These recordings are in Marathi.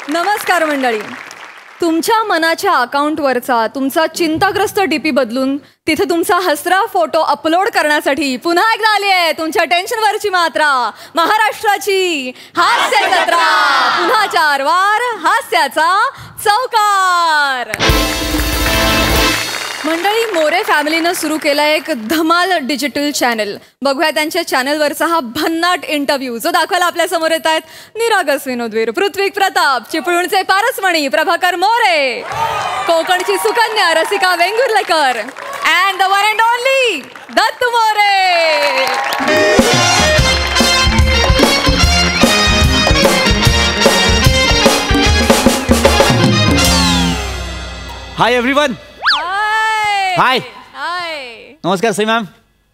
नमस्कार मंडळी. तुमच्या मनाच्या अकाउंटवरचा तुमचा चिंताग्रस्त डीपी बदलून तिथे तुमचा हसरा फोटो अपलोड करण्यासाठी पुन्हा एकदा आली आहे तुमच्या टेन्शनवरची मात्रा, महाराष्ट्राची हास्य जत्रा. पुन्हा 4 वार हास्याचा चौकार. मंडळी, मोरे फॅमिलीनं सुरू केला एक धमाल डिजिटल चॅनल. बघूया त्यांच्या चॅनलवरचा हा भन्नाट इंटरव्ह्यू, जो दाखवायला आपल्या समोर येत आहेत निरागस विनोदवीर पृथ्वी प्रताप, चिपळूणचे पारसमणी प्रभाकर मोरे, कोकणची सुकन्या Rasika Vengurlekar and the one and only Dattu More. Hi everyone. Hi. Hi. नमस्कार सई मॅम.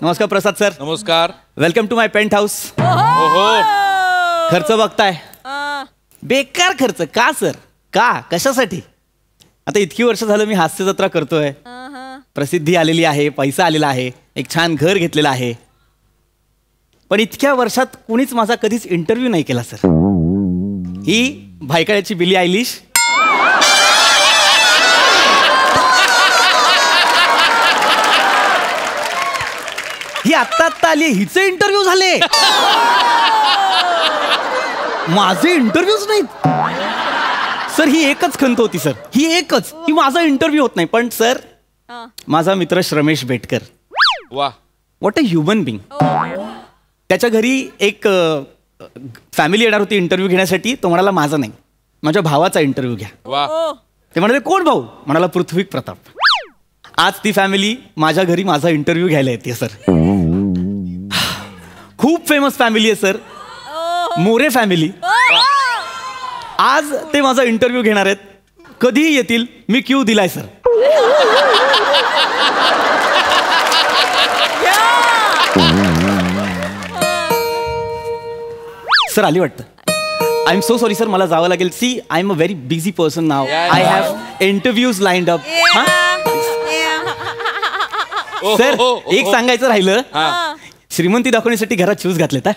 नमस्कार प्रसाद सर. नमस्कार. Welcome to my penthouse. खर्च बघताय, बेकार खर्च. का सर? का? कशासाठी? आता इतकी वर्ष झालं मी हास्य जत्रा करतोय, प्रसिद्धी आलेली आहे, पैसा आलेला आहे, एक छान घर घेतलेलं आहे, पण इतक्या वर्षात कुणीच माझा कधीच इंटरव्ह्यू नाही केला सर. ही भायखळ्याची बिली आयलिश, ही आत्ता आली, हिचे इंटरव्ह्यू झाले, माझे इंटरव्ह्यूच नाहीत सर. ही एकच खंत होती सर, ही एकच, की माझा इंटरव्ह्यू होत नाही. पण सर, माझा मित्र श्रमेश बेटकर, वा, व्हॉट अ ह्युमन बिंग. त्याच्या घरी एक फॅमिली येणार होती इंटरव्ह्यू घेण्यासाठी. तो म्हणाला माझा नाही, माझ्या भावाचा इंटरव्ह्यू घ्या. वा. ते म्हणाले कोण भाऊ? म्हणाला पृथ्वी प्रताप. आज ती फॅमिली माझ्या घरी माझा इंटरव्ह्यू घ्यायला येते सर. खूप फेमस फॅमिली आहे सर, मोरे फॅमिली. आज ते माझा इंटरव्ह्यू घेणार आहेत. कधीही येतील, मी क्यू दिलाय सर. सर आली वाटतं. I am so sorry sir, मला जावं लागेल. See, I am a very busy person now. I have interviews lined up. Sir, एक सांगायचं राहिलं, श्रीमंती दाखवण्यासाठी घरात शूज घातलेत.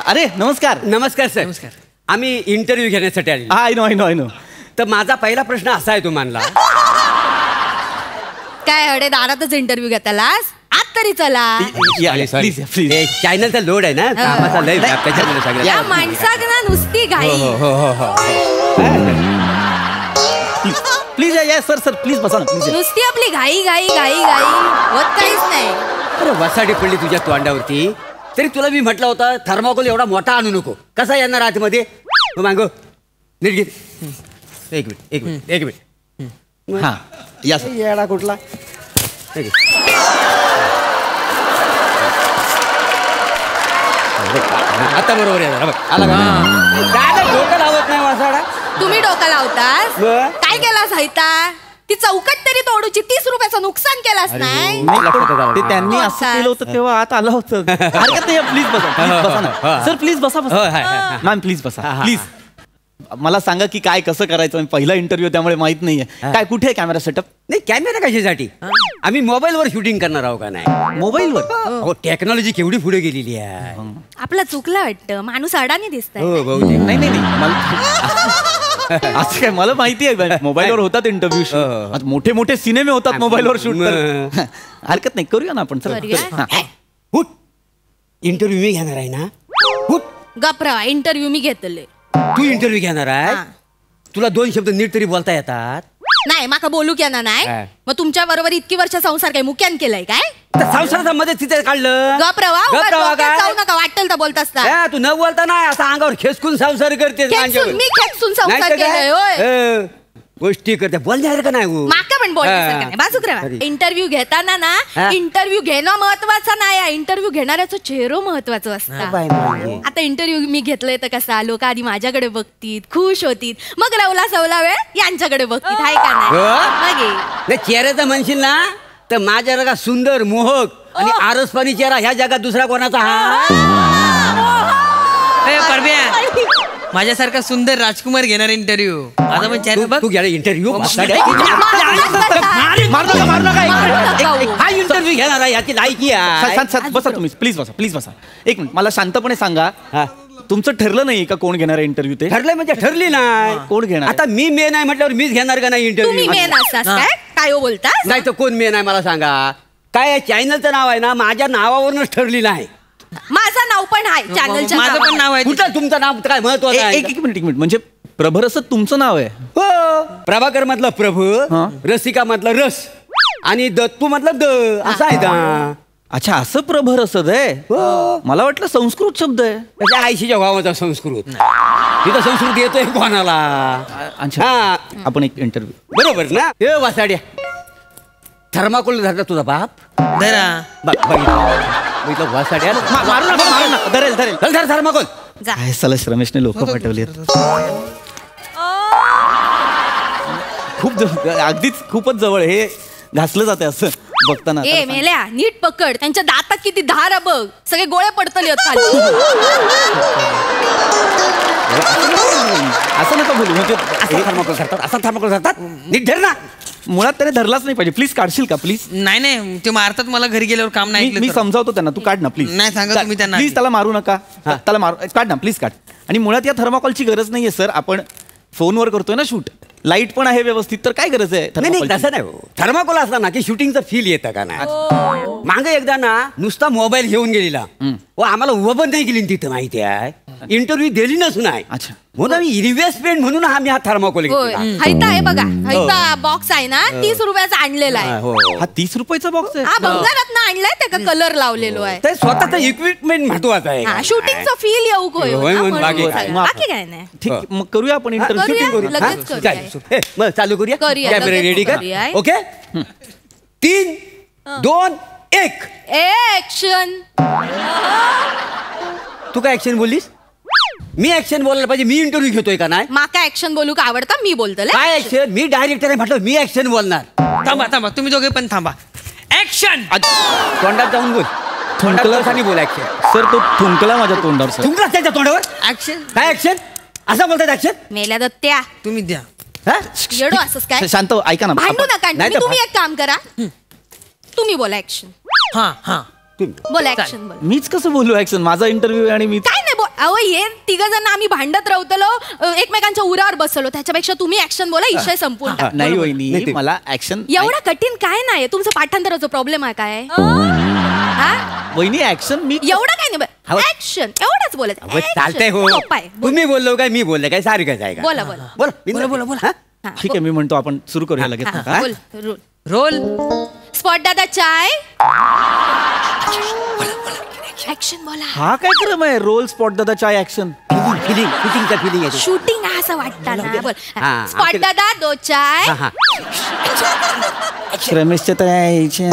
अरे नमस्कार. नमस्कार सर. नमस्कार. आम्ही इंटरव्ह्यू घेण्यासाठी आले. I know. तर माझा पहिला प्रश्न असा आहे तुम्हाला, काय अडे दारातच इंटरव्ह्यू घेतालास? आत तरी चला. Please please. चॅनलचा लोड आहे ना, कामाचा लय त्याच्यामुळे सगळं. या माणसाक ना नुसती घाई. प्लीज या सर. प्लीज बसा ना प्लीज. नुसती आपली घाई घाई घाई घाई होत काहीच नाही. अरे वसाडी पडली तुझ्या तोंडावरती. तरी तुला मी म्हटलं होतं थर्माकोल एवढा मोठा आणू नको. कसा येणार आतमध्ये? मागो नीट घे. एक मिनिट. हा या सर. येडा कुठला? आता बरोबर आहे. आला का? डोकं लावत नाही वासाडा. तुम्ही डोकं लावतास? काय केलास हैता? ती चौकट तरी तोडूची 30 रुपयाचं नुकसान केलास नाही? ते त्यांनी असं केलं होतं तेव्हा आत आलं होतं. हरकत नाही, प्लीज बसा ना सर. प्लीज बसा. मॅम प्लीज बसा प्लीज. मला सांगा की काय कसं करायचं. पहिला इंटरव्ह्यू त्यामुळे माहित नाहीये. काय कुठे कॅमेरा सेटअप? नाही, कॅमेरा कशासाठी? आम्ही मोबाईलवर शूटिंग करणार आहोत का? नाही, मोबाईलवर. हो, टेक्नॉलॉजी केवढी पुढे गेलेली आहे. आपला चुकला वाटतं, माणूस अडाणी दिसतोय. हो बहुतेक. नाही असं काय, मला माहिती आहे मोबाईलवर होतात इंटरव्ह्यू. मोठे मोठे सिनेमे होतात मोबाईलवर शूट. हरकत नाही, करूया ना आपण. हुट, इंटरव्ह्यू मी घेणार आहे ना. हुट. गप्रा, इंटरव्ह्यू मी घेतले. तू इंटरव्ह्यू घेणार आहे? तुला 2 शब्द नीट तरी बोलता येतात? नाही, माका बोलू क्या ना. नाही मग तुमच्या बरोबर इतकी वर्ष संसार काय मुक्यान केलाय काय? संसाराचा मध्ये तिथे काढलं. गप्रा जाऊ नका, वाटेल तर बोलतास ना. तू न बोलता नाही, असा अंगावर खेचकून संसार करते. मी खेचून संसार केलाय होय. गोष्टी करते, बोलणार का नाही? माका पण बोलायचं बाजूक रे. इंटरव्ह्यू घेताना ना, इंटरव्ह्यू घेणं महत्वाचं नाही, इंटरव्ह्यू घेणाऱ्याचं चेहरो महत्वाचं असतं. आता इंटरव्ह्यू मी घेतलंय तर कसा, लोक आधी माझ्याकडे बघतील, खुश होतील, मग रवला सवला वेळ यांच्याकडे बघतील. हाय का नाही? चेहऱ्याचा म्हणशील ना तर माझ्या जगा सुंदर, मोहक आणि आरसपाणी चेहरा ह्या जगात दुसरा कोणाचा? माझ्यासारखा सुंदर राजकुमार घेणार इंटरव्ह्यू. माझा पण चेहरा बघ. तू घ्या इंटरव्ह्यू. हा इंटरव्ह्यू घेणार आहे, याची लायकी आहे. बसा तुम्ही, प्लीज बसा. एक मिनिट, मला शांतपणे सांगा, तुमचं ठरलं नाही का कोण घेणार आहे इंटरव्ह्यू ते? ठरलंय म्हणजे ठरली नाही. कोण घेणार? आता मी मेन आहे म्हटल्यावर मीच घेणार का नाही तुम्ही इंटरव्ह्यू? मेन असतास काय काय हो बोलता नाही तर कोण मेन आहे मला सांगा. काय चॅनलचं नाव आहे ना माझ्या नावावरूनच ठरलेलं आहे. माझं नाव पण आहे चॅनलच्या माझं पण नाव आहे कुठं तुमचं नाव काय महत्वाचं आहे? एक मिनिट म्हणजे प्रभरसं तुमचं नाव आहे? हो. प्रभाकर मधलं प्रभू, हा. रसिका मधला रस आणि दत्तू मधलं द असं आहे का? अच्छा, असं प्रभरसद आहे? हो. मला वाटलं संस्कृत शब्द आहे. त्याच्या आईशीच्या भावाचा संस्कृत. तिथं संस्कृत येतोय कोणाला? अच्छा, हा आपण एक इंटरव्ह्यू. बरोबर ना? हे वासाड्या थर्माकोल धरला तुझा बाप? धरा. बघितलं वासाड्या मारू नका. धरेल चल धर थर्माकोल. काय सलश रमेशने लोक पाठवली खूप अगदीच खूपच जवळ. हे घासलं जाते असं बघताना. ए मेल्या नीट पकड त्यांच्या दातात किती धार आहे बघ सगळे गोळे पडतले असं नका बोलू. म्हणजे असा थर्माकोल करतात नीट धर ना. मुळात त्याने धरलाच नाही पाहिजे. प्लीज काढशील का प्लीज? नाही ते मारतात मला घरी गेल्यावर काम नाही मी ऐकलं तर. समजावतो त्यांना. तू काढ ना प्लीज. नाही, सांगा तुम्ही त्यांना. प्लीज त्याला मारू नका. त्याला मारू काढ ना प्लीज काढ. आणि मुळात या थर्माकॉलची गरज नाहीये सर. आपण फोनवर करतोय ना शूट. लाईट पण आहे व्यवस्थित तर काय गरज आहे नाही thermocol ची? तसं नाही हो. थर्माकोल असला ना की शूटिंगचं फील येतं का नाही. मागे एकदा ना नुसता मोबाईल घेऊन गेलेला. आम्हाला उभं पण नाही गेली तिथं माहिती आहे. इंटरव्ह्यू दिली नसून नाही. अच्छा. म्हणून आम्ही इन्व्हेस्टमेंट म्हणून आम्ही हा थर्माकोल होय घेतला. हैता आहे बघा हैता बॉक्स आहे ना 30 रुपयाचा आणलेला आहे. हो. हा 30 रुपयाचा बॉक्स आहे? हा भंगारात आणलाय त्याचा कलर लावलेलो आहे. ते स्वतःचं इक्विपमेंट महत्वाचं आहे. शूटिंगचा फील येऊ होय, म्हणून बाकी काय. बाकी काय नाही. ठीक आहे, मग करूया आपण इंटरव्ह्यू. करूया, शूटिंग करूया. लगेच करूया. मग चालू करूया. करूया, कॅमेरा लगेच रेडी कर. करूया. ओके 3, 2, 1. ऍक्शन. तू काय ऍक्शन बोललीस? मी ऍक्शन बोलायला पाहिजे. मी इंटरव्ह्यू घेतोय का नाही? माका ऍक्शन बोलू का आवडता मी बोलतले काय ऍक्शन? मी डायरेक्टर आहे म्हटलं मी ऍक्शन बोलणार. थांबा तुम्ही दोघे पण थांबा. ऍक्शन. तोंडात जाऊन बोल. तोंडात बोल ऍक्शन. सर तो थुंकला माझ्या तोंडावर सर. तुमचा त्याच्या तोंडावर ऍक्शन. काय ऍक्शन? असं बोलतात ऍक्शन? मेल्या दत्त्या तुम्ही द्या. येडो असंच काय शांत हो, ऐका ना. भांडू नका नाही तर तुम्ही एक काम करा तुम्ही बोला ऍक्शन हा बोला ऍक्शन बोला मीच कसं बोलू ऍक्शन? माझा इंटरव्ह्यू आणि मी काय नाही बोल अहो हे तिघ जण आम्ही भांडत राहतलो एकमेकांच्या उरावर बसलो त्याच्यापेक्षा तुम्ही ऍक्शन बोला विषय संपून टाक. नाही नाही वहिनी ते- मला ऍक्शन एवढा कठीण काय नाही तुमचं पाठांतराचा प्रॉब्लेम आहे काय हा? वहिनी ऍक्शन मी एवढं काय नाही हवं. ऍक्शन एवढंच बोलत अहो, चालतंय हो. सोपं आहे. बोल. तुम्ही बोललो काय मी बोललो काय सारखंच आहे का? बोला, बोला. बोला. हा? हा, ठीक आहे मी म्हणतो आपण सुरू करूया लगेच. हा, हा? बोल रोल रोल. स्पॉट दादा चाय ऍक्शन बोला हा काय क्रम आहे? रोल स्पॉट दादा चाय ऍक्शन. फिटिंगचा फिलिंग आहे. शूटिंग आहे असं वाटतं ना बोल हा, स्पॉट आमच्या- दादा दो चाय हा. रमेशच्या तर यायचे.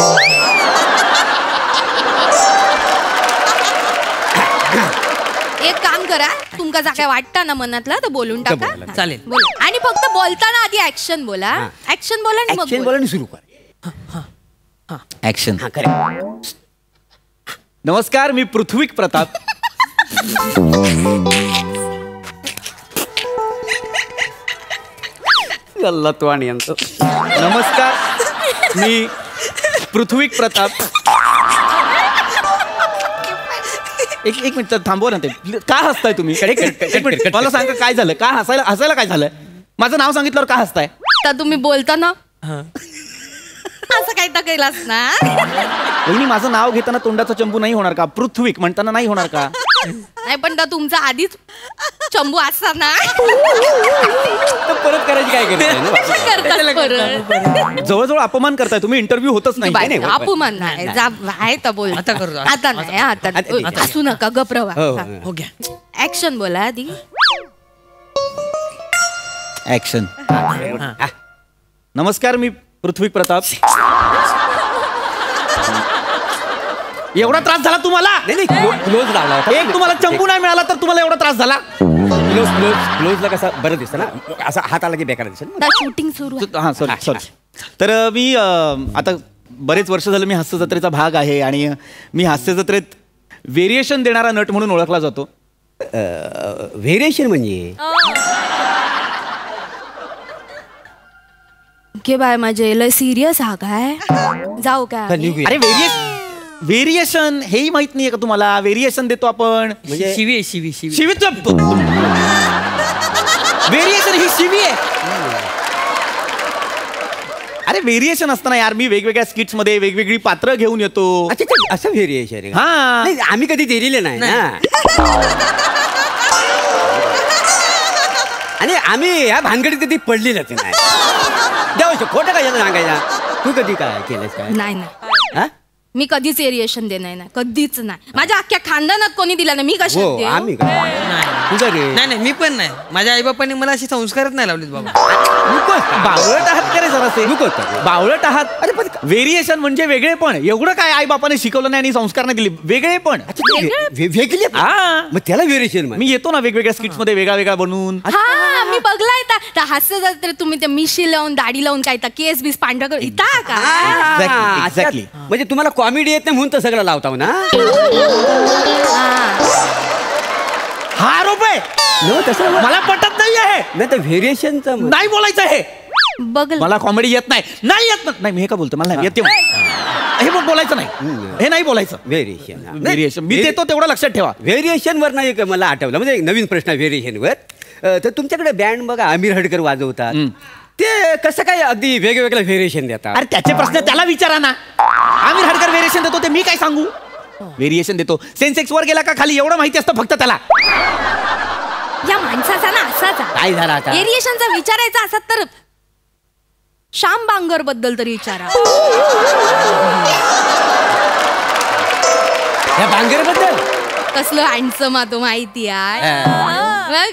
एक काम करा तुमका जा काय वाटतं ना मनातला तर बोलून टाका बोला. हा, चालेल. बोला आणि फक्त बोलताना आधी ऍक्शन बोला हा. ऍक्शन बोला आणि मग ऍक्शन बोला. बोला आणि सुरू कर. ऍक्शन. हा करेक्ट. नमस्कार मी पृथ्वीक प्रताप. गल्ला तो आणि यांचं. नमस्कार मी पृथ्वीक प्रताप. एक मिनिट थांबवा ना ते. का हसताय तुम्ही? एक मिनिट मला सांगा काय झालं? का हसायला काय झालंय? माझं नाव सांगितल्यावर का हसताय? तर तुम्ही बोलताना असं काही तर केलास ना वहिनी माझं नाव घेताना तोंडाचा चंबू नाही होणार का? पृथ्वीक म्हणताना नाही होणार का? नाही पण तर तुमचा आधीच चंबू असता ना तर परत करायची काय गरज करतात परत. जवळजवळ अपमान करताय तुम्ही. इंटरव्ह्यू होतच नाही. बाई, नाही, नाही, अपमान नाही जा आहे तर बोल आता करू. आता नाही आता नाही. आता- हसू नका गप्रवा हो, हो घ्या. ऍक्शन बोला आधी ऍक्शन. नमस्कार मी पृथ्वी प्रताप. एवढा त्रास झाला तुम्हाला? नाही क्लोज लावला होता. एक तुम्हाला चंपू नाही मिळाला तर तुम्हाला एवढा त्रास झाला? क्लोजला कसं बरं दिसतं ना. असा हात आला की बेकार दिसेल ना. शूटिंग सुरू आहे. हां सॉरी. तर मी आता बरेच वर्ष झालं मी हास्य जत्रेचा भाग आहे आणि मी हास्य जत्रेत व्हेरिएशन देणारा नट म्हणून ओळखला जातो. व्हेरिएशन म्हणजे के बाय माझे लय सिरियस हा काय जाऊ काय निघूया. अरे व्हेरिएशन हेही माहित नाहीये का तुम्हाला? व्हेरिएशन देतो आपण. म्हणजे शिवी आहे, शिवी शिवी शिवी व्हेरिएशन ही शिवी आहे. अरे व्हेरिएशन असताना यार, मी वेगवेगळ्या स्किट्स मध्ये वेगवेगळी पात्र घेऊन येतो. अच्छा अच्छा, असं व्हेरिएशन आहे. हा. नाही, आम्ही कधी दिलेले नाही ना. आणि आम्ही या भानगडीत कधी पडलेलंच नाही. देवाशी खोटं काय सांगायला. तू कधी काय केलंस काय? नाही नाही, हा? मी कधीच एरिएशन देणार नाही, कधीच नाही. माझ्या अख्ख्या खानदानात कोणी दिला नाही, मी हो कशात देऊ? आम्ही काय? तुझं रे नाही नाही, मी पण नाही. माझ्या आईबापांनी मला अशी संस्कारच नाही लावलेत बाबा. बावळट आहात का रे जरासे? बावळट आहात. अरे पण व्हेरिएशन म्हणजे वेगळेपण. एवढं काय आई बापाने शिकवलं नाही आणि संस्कार नाही दिले. वेगळेपण. वेगळी हा. मग त्याला व्हेरिएशन मी येतो ना वेगवेगळ्या स्किट्स मध्ये वेगळा वेगळा बनवून. हा, मी बघलाय त्या हास्य जत्रे तुम्ही ते मिशी लावून दाढी लावून काय केस बीस पांढरा करून इता का? एक्झॅक्टली. म्हणजे तुम्हाला कॉमेडी येत नाही म्हणून तर सगळं लावताव ना. हा आरोप आहे. तसं मला पटत नाही आहे. नाही तर व्हेरिएशनचं नाही बोलायचं हे. बघ मला कॉमेडी येत नाही. नाही येत नाही. मी हे का बोलतो? मला नाही येते. हे पण बोलायचं नाही. हे नाही बोलायचं. व्हेरिएशन व्हेरिएशन मी देतो तेवढं लक्षात ठेवा. व्हेरिएशन वर नाही का मला आठवलं, म्हणजे एक नवीन प्रश्न आहे व्हेरिएशन वर. तर तुमच्याकडे बँड बघा आमिर हडकर वाजवतात, ते कसं काय अगदी वेगवेगळं व्हेरिएशन देतात? अरे त्याचे प्रश्न त्याला विचारा ना. आमिर हडकर व्हेरिएशन देतो ते मी काय सांगू? व्हेरिएशन देतो. सेन्सेक्स वर गेला का खाली एवढं माहिती असतं फक्त त्याला. या माणसाचा ना असाच काय झालं आता? एरिएशनचा विचारायचा असत तर श्याम बांगर बद्दल तरी विचारा. या बांगेरबद्दल कसलं हँडसम तो माहिती आहे.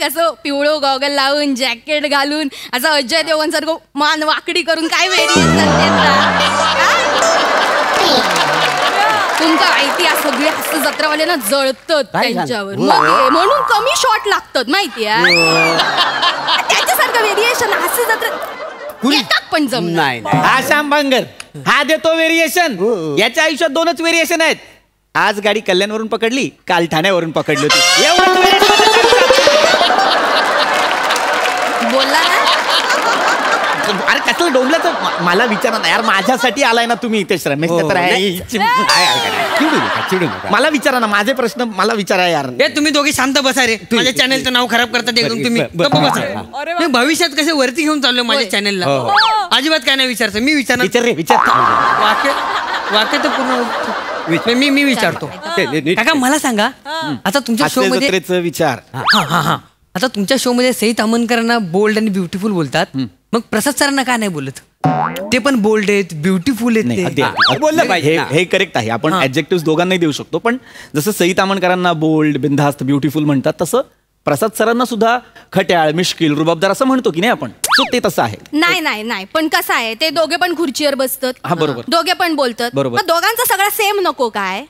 कसं पिवळो गॉगल लावून जॅकेट घालून असं अजय देवगण सारखं मान वाकडी करून काय तुमका माहिती आहे सगळे हास्य जत्रावाले ना जळतात त्यांच्यावर, म्हणून कमी शॉट लागतात माहिती आहे. त्याच्यासारखं व्हेरिएशन हास्य जत्रा पण जमणार नाही. हा श्याम बांगर हा देतो व्हेरिएशन. याच्या आयुष्यात 2च व्हेरिएशन आहेत. आज गाडी कल्याणवरून पकडली, काल ठाण्यावरून पकडली होती. एवढंच व्हेरिएशन. बोलला ना. अरे कसलं डोंबल्याचं मला विचारा ना यार. माझ्यासाठी आलाय ना तुम्ही इथे श्रमेश तर आहे. चिडू नका. मला विचारा ना माझे प्रश्न मला विचारा यार. हे तुम्ही दोघे शांत बसा रे. माझ्या चॅनलचं नाव खराब करतात एकदम तुम्ही. गप्प बसा. मी भविष्यात कसे वरती घेऊन चाललोय माझ्या चॅनलला. अजिबात काय नाही विचारचं. मी विचारणार. विचार रे विचार. वाक्य तर पूर्ण मी विचारतो. काका मला सांगा, आता तुमच्या शो मध्ये जत्रेचं विचार. हा आता तुमच्या शो मध्ये सईत अमनकरांना बोल्ड आणि ब्युटिफुल बोलतात, मग प्रसाद सरांना का नाही बोलत? ते पण बोल्ड आहेत, ब्युटिफुल आहेत. बोललं पाहिजे. हे करेक्ट आहे. आपण ऍडजेक्टिव्ह दोघांनाही देऊ शकतो. पण जसं सईत अमनकरांना बोल्ड, बिनधास्त, ब्युटिफुल म्हणतात, तसं प्रसाद सरांना सुद्धा खट्याळ, मिश्किल, रुबाबदार असं म्हणतो की नाही आपण. सो ते तसं आहे. नाही पण कसं आहे, ते दोघे पण खुर्चीवर बसतात. हा बरोबर. दोघे पण बोलतात. बरोबर. मग दोघांचा सगळा सेम नको काय?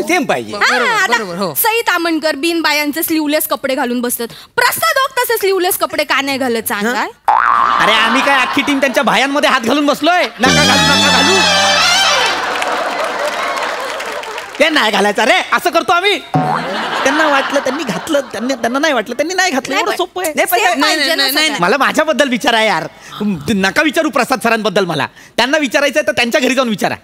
सेम पाहिजे. बरोबर, हो. सई तामणकर बिन बायांचे स्लीवलेस कपडे घालून बसतात. प्रसाद ओक तसे स्लीवलेस कपडे का नाही घालत सांगा? अरे आम्ही काय अख्खी टीम त्यांच्या भायांमध्ये हात घालून बसलोय? नका घालू. ते नाही घालायचं रे, असं करतो आम्ही. त्यांना वाटलं त्यांनी घातलं, त्यांना नाही वाटलं त्यांनी नाही घातलं. एवढं सोपं आहे. नाही. मला माझ्याबद्दल विचारा यार. नका विचारू प्रसाद सरांबद्दल. मला त्यांना विचारायचंय तर त्यांच्या घरी जाऊन विचारा.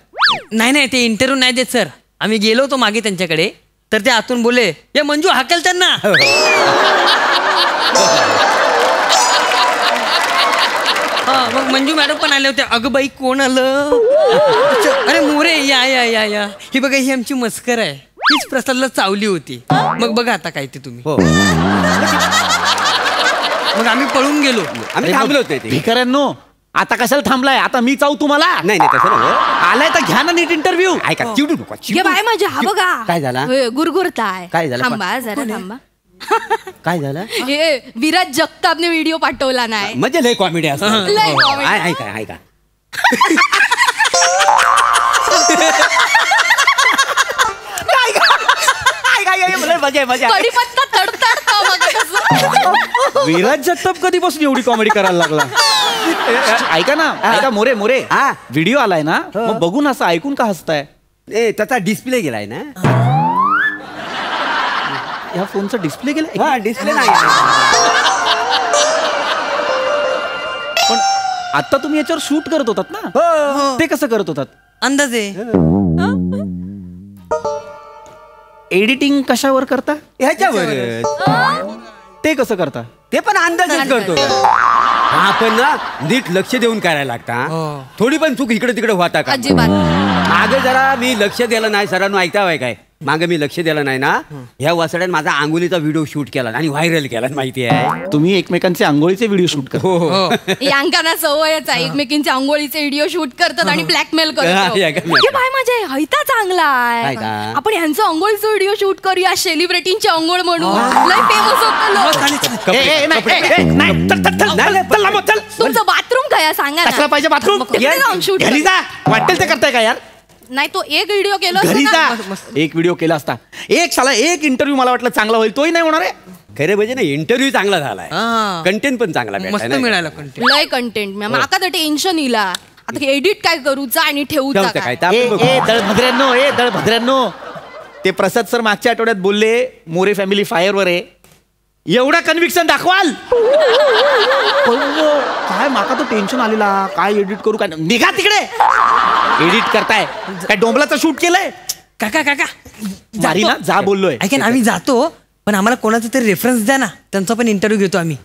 नाही ते इंटरव्ह्यू नाही देत सर. आम्ही गेलो होतो मागे त्यांच्याकडे, तर ते आतून बोले, हे मंजू हाकेल त्यांना. हा मग मंजू मॅडम पण आले होते. अगं बाई कोण आलं? अरे मोरे या ही बघा, ही आमची मस्कर आहे. हीच प्रसादला चावली होती. मग बघा आता काय ते तुम्ही. मग आम्ही पळून गेलो. आम्ही थांबलो होते. भिकाऱ्यांनो आता कशाला थांबलाय? आता मी चावू तुम्हाला? नाही तसं नाही. आलाय तर घ्या ना नीट इंटरव्ह्यू. ऐका, चिडू नका. हे बाय माझ्या हा बघा काय झाला? गुरगुरताय. काय झालं? थांबा जरा थांबा. काय झालं? हे विराज जगतापने व्हिडिओ पाठवला नाही म्हणजे लय कॉमेडी असं. लय comedy. ऐका कढीपत्ता तडतडतो बघा कसं. विराज जगताप कधीपासून एवढी कॉमेडी करायला लागला? ऐका ना मोरे व्हिडिओ आलाय ना, मग बघून असं ऐकून का हसताय? त्याचा डिस्प्ले गेलाय ना. या फोनचा डिस्प्ले गेला? हा डिस्प्ले नाही. पण आता तुम्ही याच्यावर शूट करत होतात ना, ते कसं करत होतात? अंदाजे एडिटिंग कशावर करता? ह्याच्यावर ते कसं करता? ते पण अंदाजच करतो हा, पण ना नीट लक्ष देऊन करायला लागता. थोडी पण चूक इकडे तिकडे होता का? अजिबात. मागे जरा मी लक्ष दिलं नाही, सरांनो ऐकताय काय, मागे मी लक्ष दिलं नाही ना, ह्या वासड्यात माझा आंघोळीचा व्हिडिओ शूट केला आणि व्हायरल केला, माहिती आहे. तुम्ही एकमेकांचे आंघोळीचे व्हिडिओ शूट करता? हो यांकांना सवयच आहे, एकमेकींचे आंघोळीचे व्हिडिओ शूट करतात आणि ब्लॅकमेल करतात. या का? हे बाय माझे हैता चांगला काय आहे. का? आपण यांचं आंघोळीचं व्हिडिओ शूट करूया, सेलिब्रिटींची आंघोळ म्हणून. लय फेमस होतं. तुमचं बाथरूम काय आहे सांगा कसला ना. पाहिजे बाथरूम? तिकडे जाऊन shoot घरी जा, वाटेल ते करताय का यार? नाही तो एक व्हिडिओ केला असता घरी ना. जा, एक व्हिडिओ केला असता. एक इंटरव्ह्यू मला वाटलं चांगला होईल, तोही नाही होणार आहे. खरे म्हणजे ना इंटरव्ह्यू चांगला झालाय, कंटेंट पण चांगला मस्त भेटलाय, नाही का? मिळाला कंटेंट. लय कंटेंट माका तर टेन्शन इला. आता एडिट काय करूचा आणि ठेवूचा ठेवतं काय. काय? ते आपण बघू. दळभद्र्यांनो, ते प्रसाद सर मागच्या आठवड्यात बोलले मोरे फॅमिली फायरवर आहे. एवढा कन्व्हिक्शन दाखवाल? काय माका तो टेन्शन आलेला, काय एडिट करू काय. निघा तिकडे, एडिट करताय काय? डोंबलाचं शूट केलंय? काका जारी ना, जा बोललोय. ऐका ना, आम्ही जातो, पण आम्हाला कोणाचा तरी रेफरन्स द्या ना, त्यांचा पण इंटरव्ह्यू घेतो आम्ही.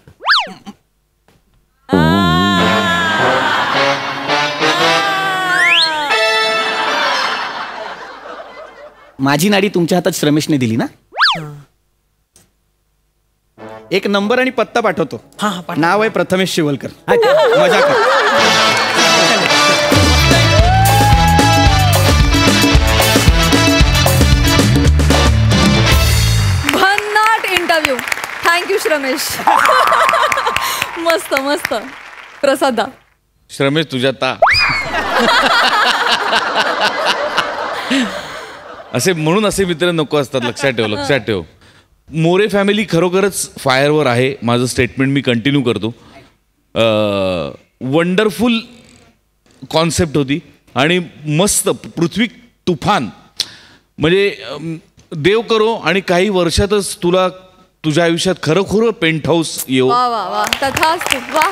माझी नाडी तुमच्या हातात श्रमेशने दिली ना. एक नंबर आणि पत्ता पाठवतो. हा, पाठवा. नाव आहे प्रथमेश शिवलकर. मजा कर. भन्नाट इंटरव्ह्यू. थँक्यू श्रमेश. मस्त मस्त. प्रसादा. श्रमेश तुझ्या असे म्हणून असे मित्र नको असतात, लक्षात ठेव, लक्षात ठेव. मोरे फॅमिली खरोखरच फायरवर आहे. माझं स्टेटमेंट मी कंटिन्यू करतो. वंडरफुल कॉन्सेप्ट होती आणि मस्त पृथ्वी तुफान. म्हणजे देव करो आणि काही वर्षातच तुला तुझ्या आयुष्यात खरोखर पेंट हाऊस येऊ वा वा वा, तथास्तु. वा.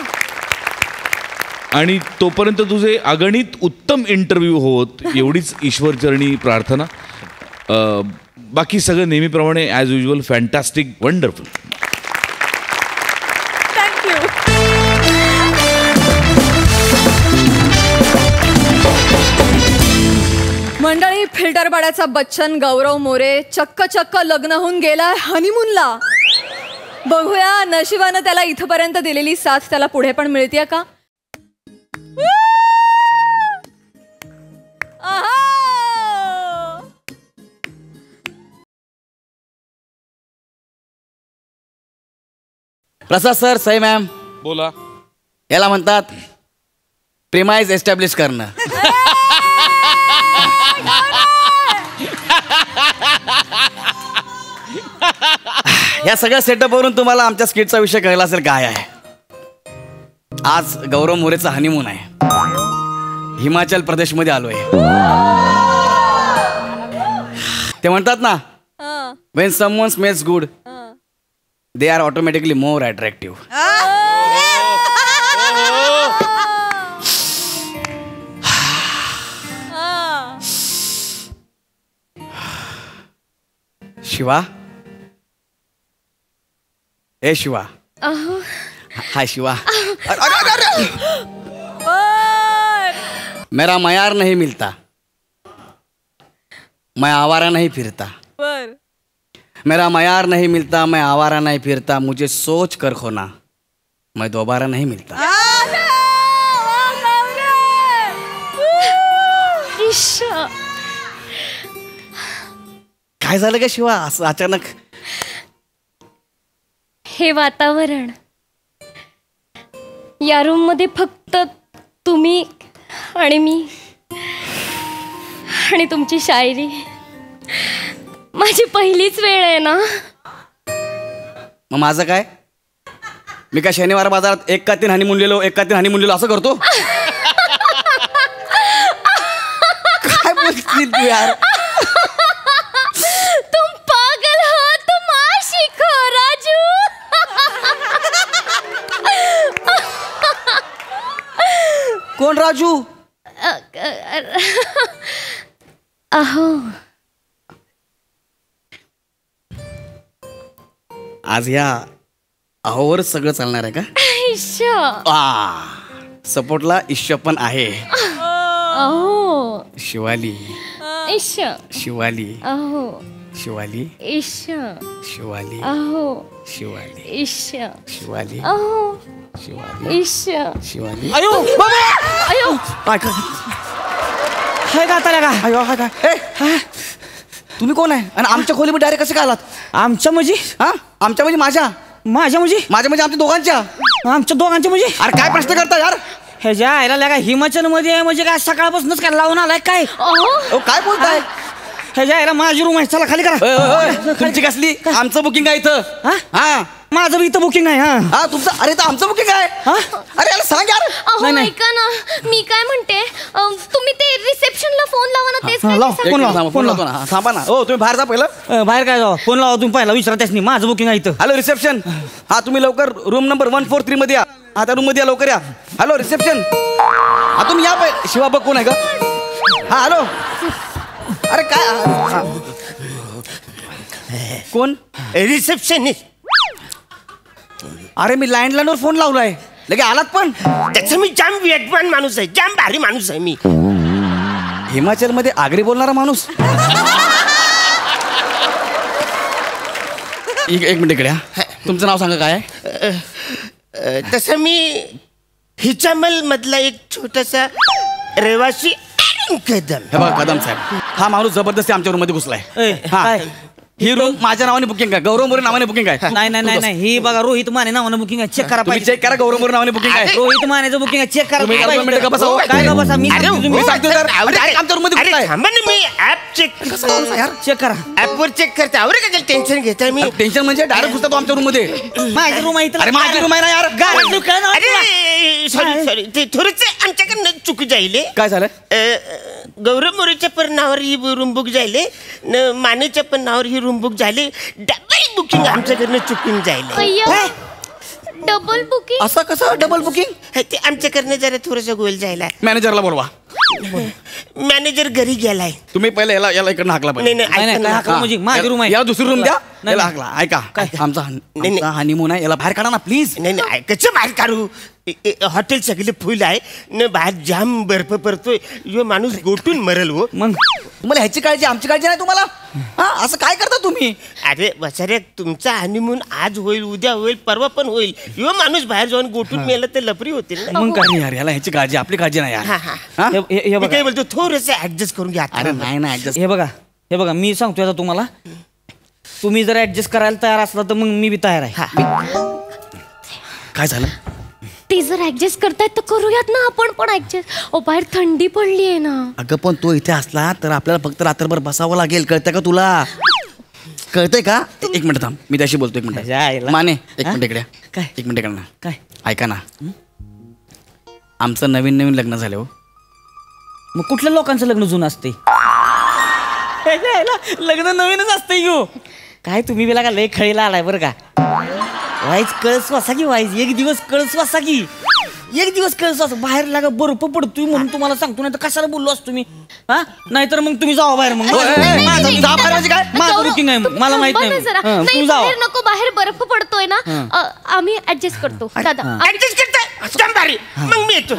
आणि तोपर्यंत तुझे अगणित उत्तम इंटरव्ह्यू होत, एवढीच ईश्वरचरणी प्रार्थना. बाकी सगळं नेहमीप्रमाणे as usual fantastic, wonderful. Thank you. मंडळी, फिल्टरपाड्याचा बच्चन गौरव मोरे चक्क लग्न होऊन गेलाय हनीमूनला. बघूया नशिबानं त्याला इथपर्यंत दिलेली साथ त्याला पुढे पण मिळतेय का. प्रसाद सर, सई मॅम, बोला. याला म्हणतात प्रेमाइज एस्टॅब्लिश करणं. या सगळ्या सेटअपवरून तुम्हाला आमच्या स्किटचा विषय कळला असेल काय आहे. आज गौरव मोरेचा हनीमून आहे. हिमाचल प्रदेशमध्ये आलोय. ते म्हणतात ना, when someone smells good they are automatically more attractive. Shiva, ए शिवा. हाय शिवा. मेरा मयार नहीं मिलता, मैं आवारा नहीं फिरता. मेरा मयार नहीं मिलता, मैं आवारा नहीं फिरता. मुझे सोच कर खोना, मैं दोबारा नहीं मिलता. काय झालं का शिवा असं अचानक? हे वातावरण, या रूम मध्ये फक्त तुम्ही आणि मी आणि तुमची शायरी. माझी पहिलीच वेळ आहे ना. मग माझं काय? मी काय शनिवार बाजारात एक का तीन हनीमून लिहिलो असं करतो? काय बोलती तू यार? तुम पागल हो, तुम आशिक हो राजू. कोण राजू? अहो, आज या अहोवर सगळं चालणार आहे का? सपोर्टला ईश्वर पण आहे. अहो शिवाली इश शिवाली अहो शिवाली इश शिवाली अहो शिवाली इश शिवाली अहो शिवाली इश शिवाली. अयो अयो काय हाय का आता का? अयो हाय काय? तुम्ही कोण आहे आणि आमच्या खोलीमध्ये डायरेक्ट कसे काय आलात? आमच्या म्हणजे हा आमच्या म्हणजे माझ्या माझ्या म्हणजे आमच्या दोघांच्या. आमच्या दोघांच्या म्हणजे अरे काय प्रश्न करता यार? ह्याच्या आयला काय हिमाचल मध्ये आहे म्हणजे काय सकाळपासूनच काय लावून आलाय काय? काय बोलताय? ह्याच्या आयला माझी रूम आहे, चला खाली करा. तुमची कसली? आमचं बुकिंग आहे इथं. हा माझं इथं बुकिंग आहे. हा तुमचं. अरे तर आमचं बुकिंग आहे. अरे याला सांग यार. अहो ऐका ना, मी काय म्हणते, तुम्ही ते रिसेप्शनला फोन लावा ना. तेच काय लाव, ते फोन सांगते. लाव. फोन लावतो ना. थांबा ना. हो तुम्ही बाहेर जा पहिलं. बाहेर काय जावा, फोन लावा तुम्ही पहिला, विचारा त्यासनी माझं बुकिंग आहे इथं. Hello reception. हा तुम्ही लवकर रूम नंबर 143 मध्ये या. हा त्या रूम मध्ये या, लवकर या. Hello reception. हा तुम्ही या पाहिजे. शिवा बघ कोण आहे का? हा हॅलो. अरे काय कोण? रिसेप्शनिस्ट. अरे मी लँडलाईनवर फोन लावलाय, लगे आलात पण. त्याचा मी जाम वेगवान माणूस आहे, जाम भारी माणूस आहे मी. हिमाचल मध्ये आगरी बोलणारा माणूस. एक मिनिट इकडे. तुमचं नाव सांगा काय आहे? तसं मी हिचामल मधला एक छोटासा रहिवासी कदम. हे बघा कदम साहेब, हा माणूस जबरदस्ती आमच्या रूम मध्ये घुसलाय. हा काय? ही रूम माझ्या नावाने बुकिंग आहे, गौरव मोरे नावाने बुकिंग आहे. नाही नाही नाही नाही, ही बघा रोहित माने नावानं बुकिंग आहे, चेक करा तुम्ही पाहिजे. चेक करा, गौरव मोरे नावाने बुकिंग आहे. रोहित मानेचं बुकिंग आहे, चेक करा. तुम्ही दोन मिनिटं का बसा, हो? काय का बसा, मी सांगतो तुम्ही. मी सांगतो तर. अरे आमच्या रूम मध्ये अरे घुसलाय. थांबा ना, मी ऍप चेक यार चेक करा. ऍपवर चेक करते. अरे कशाला टेन्शन घेताय मी? टेन्शन म्हणजे डायरेक्ट घुसतो आमच्या रूम मध्ये. माझी रूम आहे इथं. अरे माझी रूम आहे ना यार. गाडी दुकान आहे. अरे सॉरी ते थोडंच आमच्याकडनं चुक जाईल. काय झालं? गौरव मोरेच्या पण नावावर ही रूम बुक झाली, मानेच्या पण नावावर ही रूम बुक झाली. डबल बुकिंग आमच्याकडनं चुकून जाईल. अय्यो, डबल बुकिंग. असं कसं डबल बुकिंग? ते आमच्याकडनं जरा थोडंसं गोल जायला. मॅनेजरला बोलवा. मॅनेजर घरी गेलाय. तुम्ही पहिले याला इकडनं हाकला नाही पाहिजे. नाही, ऐका ना. हाकला म्हणजे माझी रूम आहे. याला दुसरी रूम द्या. नाही, याला नाही. हाकला. ऐका आमचा नाही. हनीमून आहे, याला बाहेर काढा ना प्लीज. नाही नाही, कसं बाहेर काढू? हॉटेल सगळे फुल आहे न, बाहेर जाम बर्फ पडतोय. यो माणूस गोटून मरल हो. मग तुम्हाला ह्याची काळजी, आमची काळजी नाही तुम्हाला? हा असं काय करता तुम्ही? अरे बसारे, तुमचा हनीमून आज होईल, उद्या होईल, परवा पण होईल. यो माणूस बाहेर जाऊन गोटून मेला तर लपरी होतील ना. मग काय यार, याला ह्याची काळजी, आपली काळजी नाही यार. हा, हा. हा? हे मी बघा, काय बोलतो, थोडंसं ऍडजस्ट करून घ्या. अरे नाही ना ऍडजस्ट. हे बघा मी सांगतोय आता तुम्हाला, तुम्ही जर ऍडजस्ट करायला तयार असला तर मग मी बी तयार आहे. काय झालं? ते जर ऍडजस्ट करतायत तर करूयात ना आपण पण ऍडजस्ट. ओ बाहेर थंडी पडली आहे ना. अगं पण तो इथे असला तर आपल्याला फक्त रात्रभर बसावं लागेल, कळतंय का तुला? कळतंय का? एक मिनिट थांब, मी त्याशी बोलतो. एक मिनिट माने, एक मिनिट इकडे. काय? एक मिनिट इकडे ना. काय? ऐका ना, आमचं नवीन नवीन लग्न झालं हो. मग कुठल्या लोकांचं लग्न जुनं असते? लग्न नवीनच असते यो. काय तुम्ही बिला का लय खळीला आलाय बरं का. वाईज कळस वासा की वाईज, एक दिवस कळस वासा की एक दिवस कळस वासा. बाहेर लागा बर्फ पडतोय म्हणून तुम्हाला सांगतो, नाही तर कशाला बोललो असतो मी. हा नाहीतर मग तुम्ही जावा बाहेर. मग माझं बुकिंग आहे, मला माहित नाही. तुम्ही जावा. बाहेर नको, बाहेर बर्फ पडतोय ना. आम्ही ऍडजस्ट करतो दादा. ऍडजस्ट करताय? जाम भारी. मग मी येतो.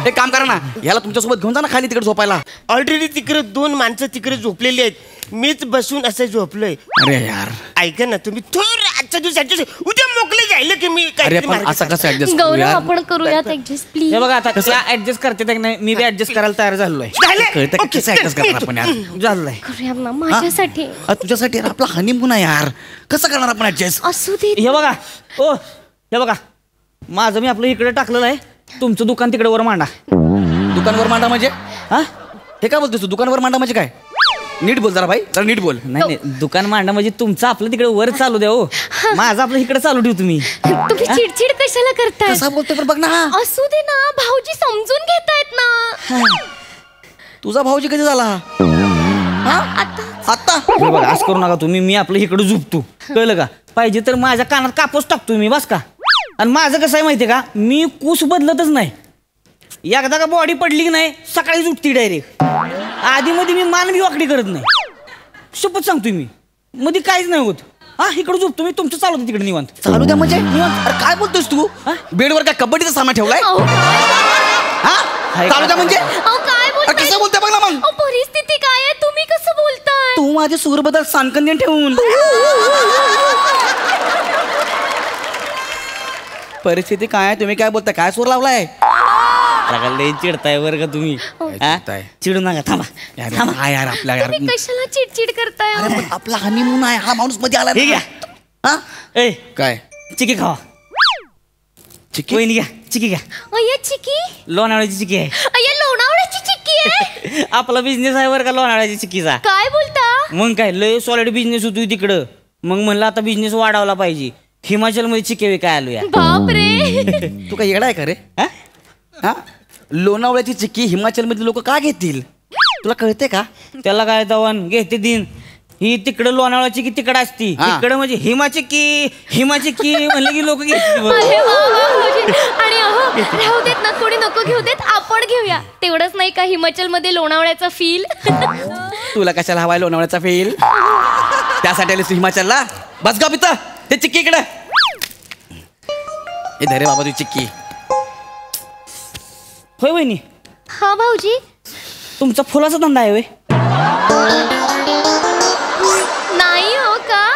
एक काम करा ना, याला तुमच्यासोबत घेऊन जा ना खाली, तिकडे झोपायला. ऑलरेडी तिकडे 2 माणसं तिकडे झोपलेली आहेत, मीच बसून असं झोपलोय. अरे यार, ऐका ना तुम्ही, थोडं आजच्या दिवसाची उद्या मोकळे जायला की मी अरे काहीतरी पण मार्ग असं कसं ऍडजस्ट करू गौरव यार? आपण करूयात ऍडजस्ट प्लीज. हे बघा आता त्या ऍडजस्ट करते का नाही, मी बी ऍडजस्ट करायला तयार झालोय. झालं? कळतं का ओके, कसं ऍडजस्ट करणार आपण यार? झालंय. करूयात ना माझ्यासाठी. तुझ्यासाठी यार, आपला हनीमून आहे यार, कसं करणार आपण ऍडजस्ट? असू दे. हे बघा, ओ हे बघा, माझं मी आपलं इकडे टाकलेलं आहे, तुमचं दुकान तिकडे वर मांडा. दुकानवर मांडा म्हणजे? हा हे काय बोलतोस तू? दुकानवर मांडा म्हणजे काय? नीट बोल जरा भाई, जरा नीट बोल. नाही नाही, दुकान मांडा म्हणजे तुमचं आपलं तिकडे वर चालू द्या. हो माझं आपलं इकडे चालू ठेवू तुम्ही. तुम्ही चिडचिड कशाला करताय? कसा बोलतोय बघ ना. असू दे ना, भाऊजी समजून घेतायत ना. तुझा भाऊजी कधी झाला? आता हे बघा, असं करू नका तुम्ही. मी आपलं इकडे झोपतो, कळलं का? पाहिजे तर माझ्या कानात कापूस टाकतो मी, बस का. आणि माझं कसं आहे माहितीये का, मी कूस बदलतच नाही. एकदा का बॉडी पडली की नाही, सकाळीच उठती डायरेक्ट. आधी मध्ये मी मान बी वाकडी करत नाही, शपथ सांगतोय मी. मध्ये काहीच नाही होत. हा इकडे झोप तुम्ही तुमचं चालू दे तिकडे निवांत. चालू द्या म्हणजे अरे काय बोलतोस तू बेडवर काय कबड्डीचा सामान ठेवलाय अहो, हा चालू द्या म्हणजे अहो, काय अरे कसं बोलते बघ ना मग अहो, परिस्थिती काय आहे तुम्ही कसं बोलताय? तू माझ्या सूरबद्दल सांकन्य ठेवून परिस्थिती काय आहे तुम्ही काय बोलताय काय सूर लावलाय लय चिडताय बरं का तुम्ही हा? चिडू नका थांबा. काय यार आपल्या यार तुम्ही कशाला चिडचिड करताय अरे पण आपला हनीमून आहे हा माणूस मध्ये आला हे घ्या. हा ए काय चिकी खावा. चिकी वहिनी घ्या चिकी घ्या. अय्या चिकी लोणावळ्याची चिकी आहे. अय्या लोणावळ्याची चिक्की आहे. आपला बिझनेस आहे बरं का लोणावळ्याची चिक्कीचा. काय बोलता? मग काय लय सॉलिड बिझनेस होतो तिकडं. मग म्हणलं आता बिझनेस वाढवला पाहिजे. हिमाचल मध्ये चिके काय आलो या. बाप रे. तू काय येडा आहे का रे हा लोणावळ्याची चिक्की हिमाचल मध्ये लोक का घेतील तुला कळते का त्याला काय तवान घेते दिन ही तिकडं लोणावळ्याची की तिकडं असती हा. तिकडं म्हणजे हिमाची की म्हणलं की लोक घेतील. अरे वा वा भाऊजी. आणि अहो राहू देत ना कोणी नको घेऊ देत आपण घेऊया. तेवढंच नाही का हिमाचल मध्ये लोणावळ्याचा फील. तुला कशाला हवाय लोणावळ्याचा फेल त्यासाठी आलीस तू हिमाचलला बस गा पिता ते चिक्की इकडे हे धरे बाबा तू चिक्की होय वहिनी हा भाऊजी. तुमचा फुलाचा धंदा आहे होय. नाही हो का?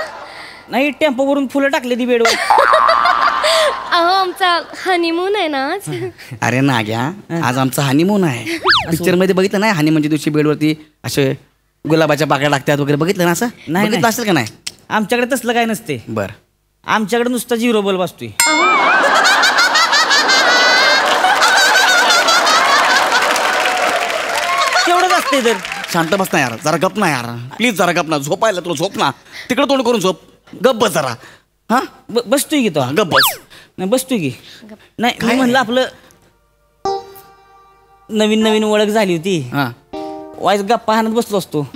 नाही टेम्पो वरून फुलं टाकले ती बेडवर. अहो आमचा हनीमून आहे ना आज. अरे नाग्या आज आमचा हनीमून आहे पिक्चर मध्ये बघितलं नाही हनीमूनच्या दिवशी बेडवरती असे गुलाबाच्या बागा लागतात वगैरे बघितलं ना असं नाही. बघितलं असेल का नाही आमच्याकडे तसलं काय नसते. बर आमच्याकडे नुसता 0 बल्ब असतोय. तेवढंच असते तर. शांत बस ना यार जरा गप ना यार प्लीज जरा गप ना झोपायला तुला झोप ना तिकडे तोंड करून झोप गप बस जरा हा बसतोय की तो. गप बस नाही बसतोय की. नाही मी म्हणलं आपलं नवीन ओळख झाली होती. हा वाईस गप्पा हाणत बसलो असतो.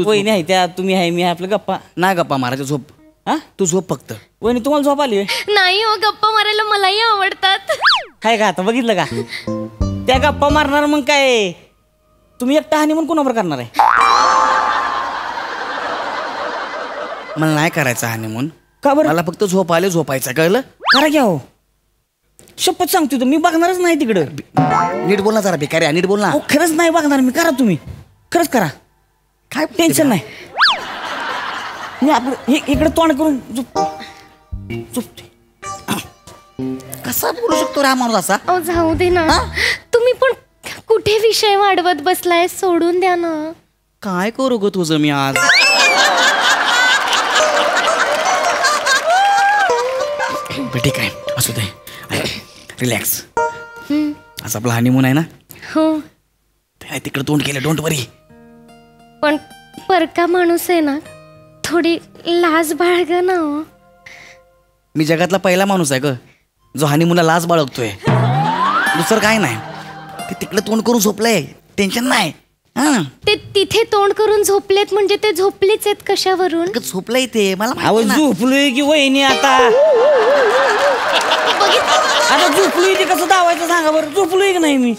वहिनी आहे त्या तुम्ही आहे मी आहे आपलं गप्पा. नाही गप्पा मारायचं झोप हा तू झोप फक्त वहिनी तुम्हाला झोप आली होय? नाही हो गप्पा मारायला मलाही आवडतात. काय का आता बघितलं का त्या गप्पा मारणार मग काय तुम्ही एकटा हानी म्हणून कोणावर करणार आहे. मला नाही करायचं हनीमून का बरं मला फक्त झोप आले झोपायचं कळलं करा घ्या हो. शपथ सांगतो मी बघणारच नाही तिकडं. नीट बोल ना जरा भिकारी नीट बोल ना अहो, खरंच नाही बघणार मी. करा तुम्ही खरंच करा काय टेन्शन नाही. मी आपलं इकडे तोंड करून झोपते. कसा बोलू शकतो रे हा माणूस असा अहो जाऊ दे ना. तुम्ही पण कुठे विषय वाढवत बसलाय सोडून द्या ना. काय करू ग तुझं मी आज ठीक आहे असू दे रिलॅक्स आज आपला हनीमून आहे ना हो त्याने तिकडे तोंड केलं डोंट वरी पण परका माणूस आहे ना थोडी लाज बाळग ना हो. मी जगातला पहिला माणूस आहे ग जो हनीमूनला लाज बाळगतोय दुसरं काय नाही ते तिकडे तोंड करून झोपलंय टेन्शन नाही हा ते तिथे तोंड करून झोपलेत म्हणजे ते झोपलेच आहेत कशावरून. अगं झोपलंय ते मला अहो माहिती आहे ना. झोपलोय की वहिनी आता झोपलोय ते कसं दावायचं सांगा बरं. झोपलोय की नाही मी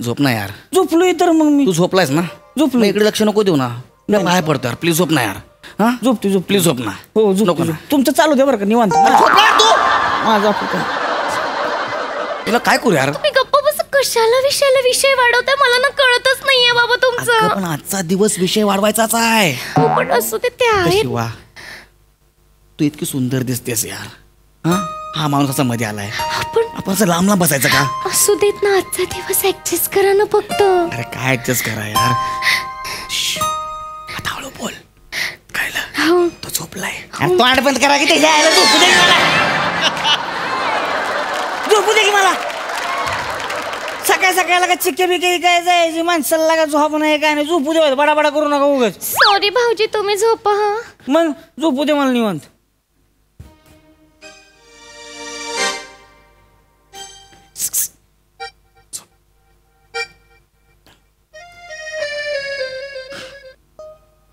झोप ना यार झोपलोय तर मग मी तू झोपलायस ना झोपलो. मग इकडे लक्ष नको देऊ ना मी बाहेर पडतो यार प्लीज झोप ना यार हा झोपतो प्लीज झोप ना हो नको झोपतो ना. तुमचं चालू द्या बरं का निवांत. माझा तुला काय करू यार तुम्ही गप्पा बस कशाला विषय वाढवताय मला ना कळतच नाहीये बाबा अगं, तुमचं. पण आजचा दिवस विषय वाढवायचाच आहे हो, पण असू दे ते आहेत. शिवा तू इतकी सुंदर दिसतेस यार हा माणूस असा मध्ये आलाय आपण असं लांब लांब बसायचं का असू देत ना आजचा दिवस ऍडजस्ट करा ना फक्त. अरे काय ऍडजस्ट करा यार श्श्श. आता हळू बोल कळलं हो तो झोपलाय तोंड बंद करा की त्याच्या आईला झोपू दे की मला. झोपू दे की मला. सकाळला का चिक्के बिके काय जायची माणसाला लागा झोप नाही काय नाही. झोपू दे बडा करू नका उगाच. सॉरी भाऊजी तुम्ही झोपा हा. मग झोपू दे मला निवांत.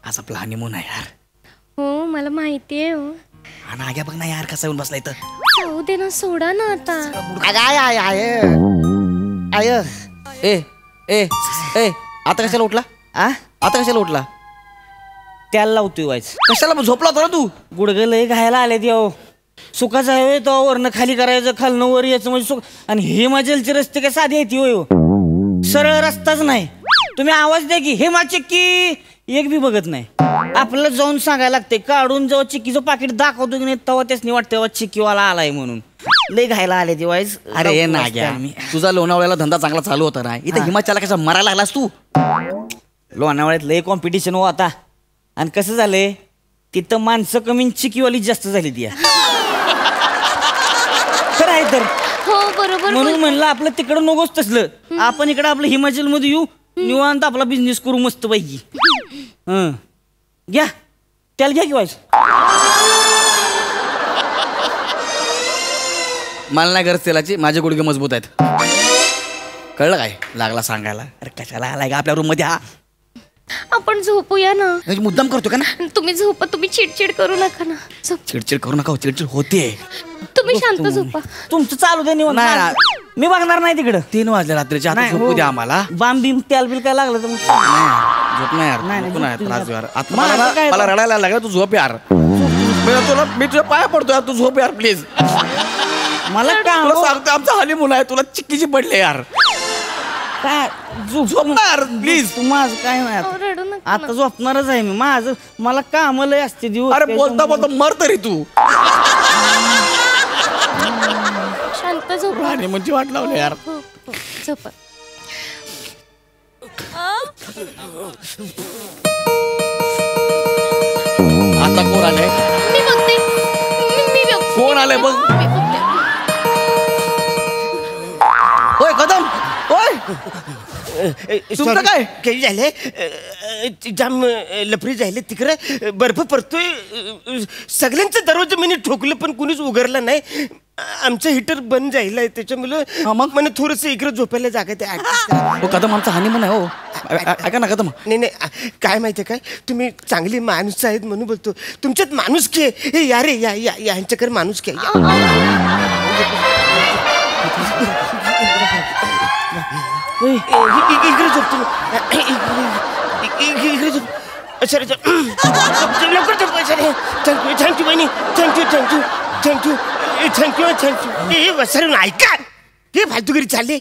आज आपला हनीमून आहे यार हो मला माहितीये हो. हा नाग्या बघ ना यार कसा येऊन बसला इथं जाऊ दे ना सोडा ना आता. आय ए ए ए आता कशाला उठला आता कशाला उठला त्याला लावतोय व्हायचं. कशाला झोपला होता ना तू? गुडघे लय घायला आले ते अहो. सुखाचा आहे तो वरनं खाली करायचं, खालनं वर यायचं म्हणजे सुख. आणि हिमाचलचे रस्ते काय साधी आहेत होय, सरळ रस्ताच नाही. तुम्ही आवाज द्या की हेमा चिक्की, एक बी बघत नाही. आपल्याला जाऊन सांगायला लागते. काढून जेव्हा चिक्कीचं पाकिट दाखवतो की नाही तेव्हा त्याच वाटतं तेव्हा चिक्कीवाला आलाय म्हणून. लय घायला आले ते वाईस. अरे ना घ्या, तुझा लोणावळ्याला धंदा चांगला चालू होता ना, इथं हिमाचलला कसा मरायला लागलास तू? लोणावळ्यात लय कॉम्पिटिशन हो आता. आणि कसं झालंय तिथं माणसं कमी चिक्कीवाली जास्त झाली ती. खरं आहे तर. हो बरोबर. म्हणून म्हणलं आपलं तिकडं नकोच तसलं. आपण इकडं आपलं हिमाचल मध्ये येऊ, निवांत आपला बिझनेस करू मस्त पैकी. घ्या त्याला घ्या की वाईस. मला नाही गरज तेलाची, माझे गुडघे मजबूत आहेत. कळलं काय? लागला सांगायला. अरे कशाला आलाय का आपल्या रूम मध्ये? हा आपण झोपूया ना. मुद्दाम करतो का ना? तुम्ही झोपा, तुम्ही चिडचिड करू नका ना. चिडचिड करू नका, चिडचिड होते. तुम्ही शांत झोपा. तुमचं चालू दे निवांत. नाही मी बघणार नाही तिकडं. 3 वाजले रात्रीच्या आता झोपू द्या आम्हाला. बाम बीम त्याल बिल काय लागलं तर झोप नाही यार. मला रडायला लागला. तू झोप यार. मी तुझ्या पाया पडतो यार, तू झोप यार प्लीज. मला काय सांगतो आमचा हनीमून आहे, तुला चिक्कीची पडले यार. काय झोप ना यार प्लीज. तू माझं काय नाही आता झोपणारच आहे मी. माझं मला काम लय असते दिवस. अरे बोलता बोलता मर तरी तू. शांत झोपा. आणि म्हणजे वाट लावलं यार. झोपा. आता कोण आलंय? मी बघते. मी बघते. कोण आलंय बघ. होय कदम, होय तुमचं काय काही झालंय? जाम लफरी झाले तिकडे. बर्फ पडतोय. सगळ्यांचं दरवाजा मी ठोकलं पण कुणीच उघडला नाही. आमचं हिटर बंद जाईल त्याच्यामुळे मग मला थोडस इकडे झोपायला जागा ते. कदम आमचा हनीमून आहे हो. ऐका ना कदम. नाही काय माहितीये काय, तुम्ही चांगली माणूस आहेत म्हणून बोलतो. तुमच्यात माणूस की हे या रे या यांच्याकडे माणूस की. इकडे झोपतो. इकडे झोप. अच्छा लवकर झोप. थँक्यू थँक्यू बहिणी. Thank you thank you thank you thank you thank you. हे वसरून ऐका, हे फालतूगिरी चालले.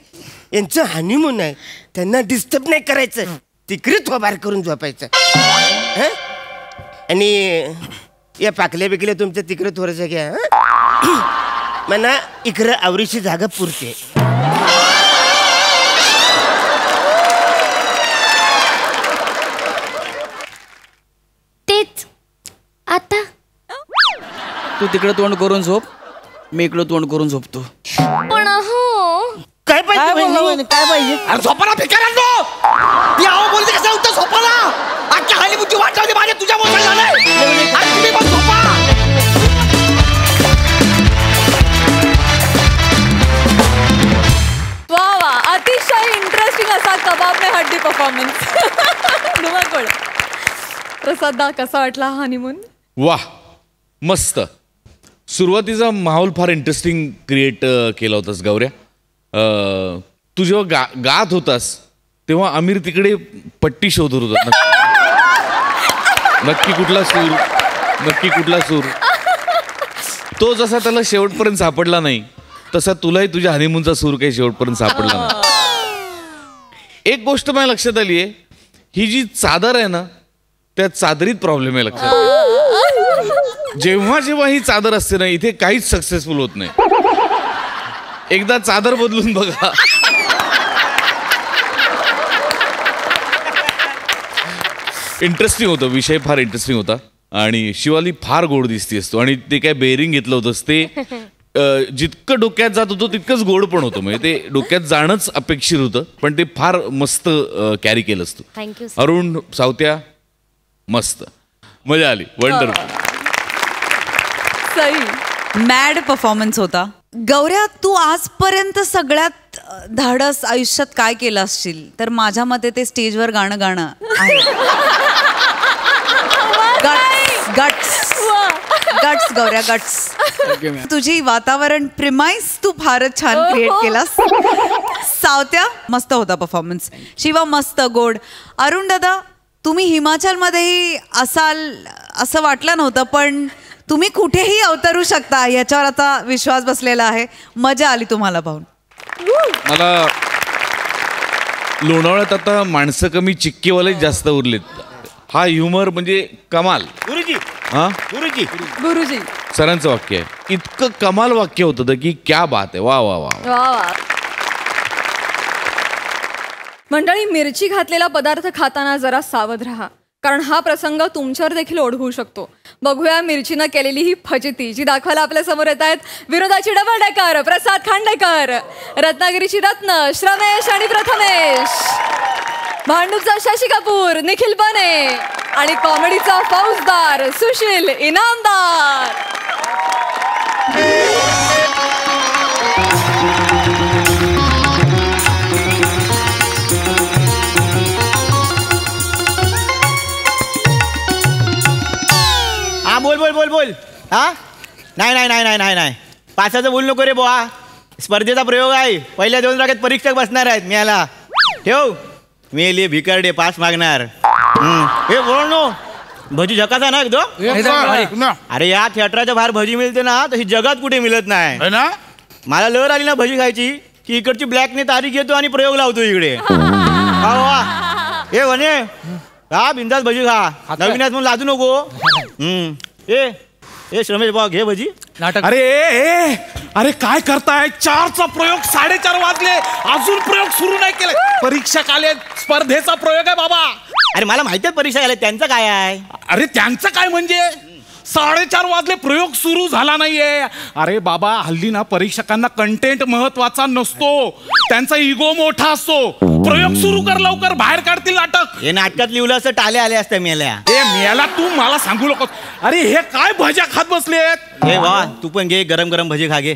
यांचं हनीमून आहे, त्यांना डिस्टर्ब नाही करायचं. तिकडे थोबार करून झोपायचं. आणि या पाकल्या बिकल्या तुमच्या तिकडे थोडंसं घ्या. म्हणा इकडं आवरीची जागा पुरते. तेच आता तू तिकडे तोंड करून झोप, मी इकडे तोंड करून झोपतो. पण हो काय पाहिजे? काय पाहिजे? अरे झोपाला भिकाऱ्यांनो. ती आहो बोलते कसं होतं झोपाला. आजच्या हनीमूनची वाट लावली माझ्या तुझ्या मोबाईल झालंय. आज तुम्ही पण झोपा. वा वा, अतिशय इंटरेस्टिंग असा कबाब में हड्डी परफॉर्मन्स. धुमाकूळ. प्रसाद कसा वाटला हनीमून? वा मस्त. सुरुवातीचा माहोल फार इंटरेस्टिंग क्रिएट केला होतास गौऱ्या. तू जेव्हा गात होतास तेव्हा आमिर तिकडे पट्टी शोधत होता. नक्की कुठला सूर. तो जसा त्याला शेवटपर्यंत सापडला नाही तसा तुलाही तुझ्या हनीमूनचा सूर काही शेवटपर्यंत सापडला नाही. एक गोष्ट माझ्या लक्षात आली आहे, ही जी चादर आहे ना त्या चादरीत प्रॉब्लेम आहे लक्षात. जेव्हा जेव्हा ही चादर असते ना इथे काहीच सक्सेसफुल होत नाही. एकदा चादर बदलून बघा. इंटरेस्टिंग होतं, विषय फार इंटरेस्टिंग होता. आणि शिवाली फार गोड दिसती असतो. आणि ते काय बेरिंग घेतलं होतंस ते जितकं डोक्यात जात होतं तितकंच गोड पण होतं. म्हणजे ते डोक्यात जाणंच अपेक्षित होतं पण ते फार मस्त कॅरी केलं असतं. थँक्यू. अरुण सावत्या मस्त, मजा आली. वंडरफुल. सही मॅड परफॉर्मन्स होता. गौऱ्या, तू आजपर्यंत सगळ्यात धाडस आयुष्यात काय केलं असशील तर माझ्या मते ते स्टेजवर गाणं आहे. Guts Gaurya, guts. तुझी वातावरण प्रिमाइस तू फारच छान क्रिएट केलास. सावत्या मस्त होता परफॉर्मन्स. शिवा मस्त गोड. अरुण दादा तुम्ही हिमाचलमध्येही असाल असं वाटलं नव्हतं, पण तुम्ही कुठेही अवतरू शकता याच्यावर आता विश्वास बसलेला आहे. मजा आली तुम्हाला पाहून. मला लोणावळ्यात आता माणसं कमी, चिक्कीवाले जास्त उरलेत. हा ह्युमर म्हणजे कमाल. गुरुजी हा गुरुजी गुरुजी सरांचं वाक्य आहे, इतकं कमाल वाक्य होतं की क्या बात आहे. वा वा वा. वा वा. मंडळी, मिरची घातलेला पदार्थ खाताना जरा सावध राहा, कारण हा प्रसंग तुमच्यावर देखील ओढवू शकतो. बघूया मिरचीनं केलेली ही फजिती, जी दाखवायला आपल्या समोर येत आहेत विरोधाची डबल डेकर प्रसाद खांडेकर, रत्नागिरीची रत्न श्रमेश आणि प्रथमेश, भांडूपचा शशी कपूर निखिल बने आणि कॉमेडीचा फौजदार सुशील इनामदार. हा बोल बोल बोल बोल. हा नाही नाही नाही नाही नाही नाही पासाचं बोल नको रे बुवा. स्पर्धेचा प्रयोग आहे. पहिल्या 2 रागात परीक्षक बसणार आहेत. मी याला ठेव. मी लिहि भिकारडे पास मागणार. हे बोल नो भजी झकाचा ना एकदम. अरे या थिएटरच्या बाहेर भजी मिळते ना, तशी जगात कुठे मिळत नाही ना. मला लहर आली ना भजी खायची की इकडची ब्लॅकने तारीख घेतो आणि प्रयोग लावतो इकडे. हे म्हणे हा बिंदास भजी खा. नवीन म्हणून लाजू नको. ए श्रमेश भाऊ घे भजी. नाटक. अरे काय करताय? 4चा प्रयोग 4:30 वाजले, अजून प्रयोग सुरू नाही केले. परीक्षक आले, स्पर्धेचा प्रयोग आहे बाबा. अरे मला माहिती आहे परीक्षा आल्या, त्यांचं काय आहे? अरे त्यांचं काय म्हणजे 4:30 वाजले, प्रयोग सुरू झाला नाहीये. अरे बाबा हल्ली ना परीक्षकांना कंटेंट महत्वाचा नसतो, त्यांचा इगो मोठा असतो. प्रयोग सुरू कर लवकर, बाहेर काढतील नाटक. हे नाटकात लिहिलं असं टाले आले असते मेल्या. मेला तू मला सांगू नकोस. अरे हे काय भज्या खात बसलेत? हे वा तू पण घे, गरम गरम भजी खा घे.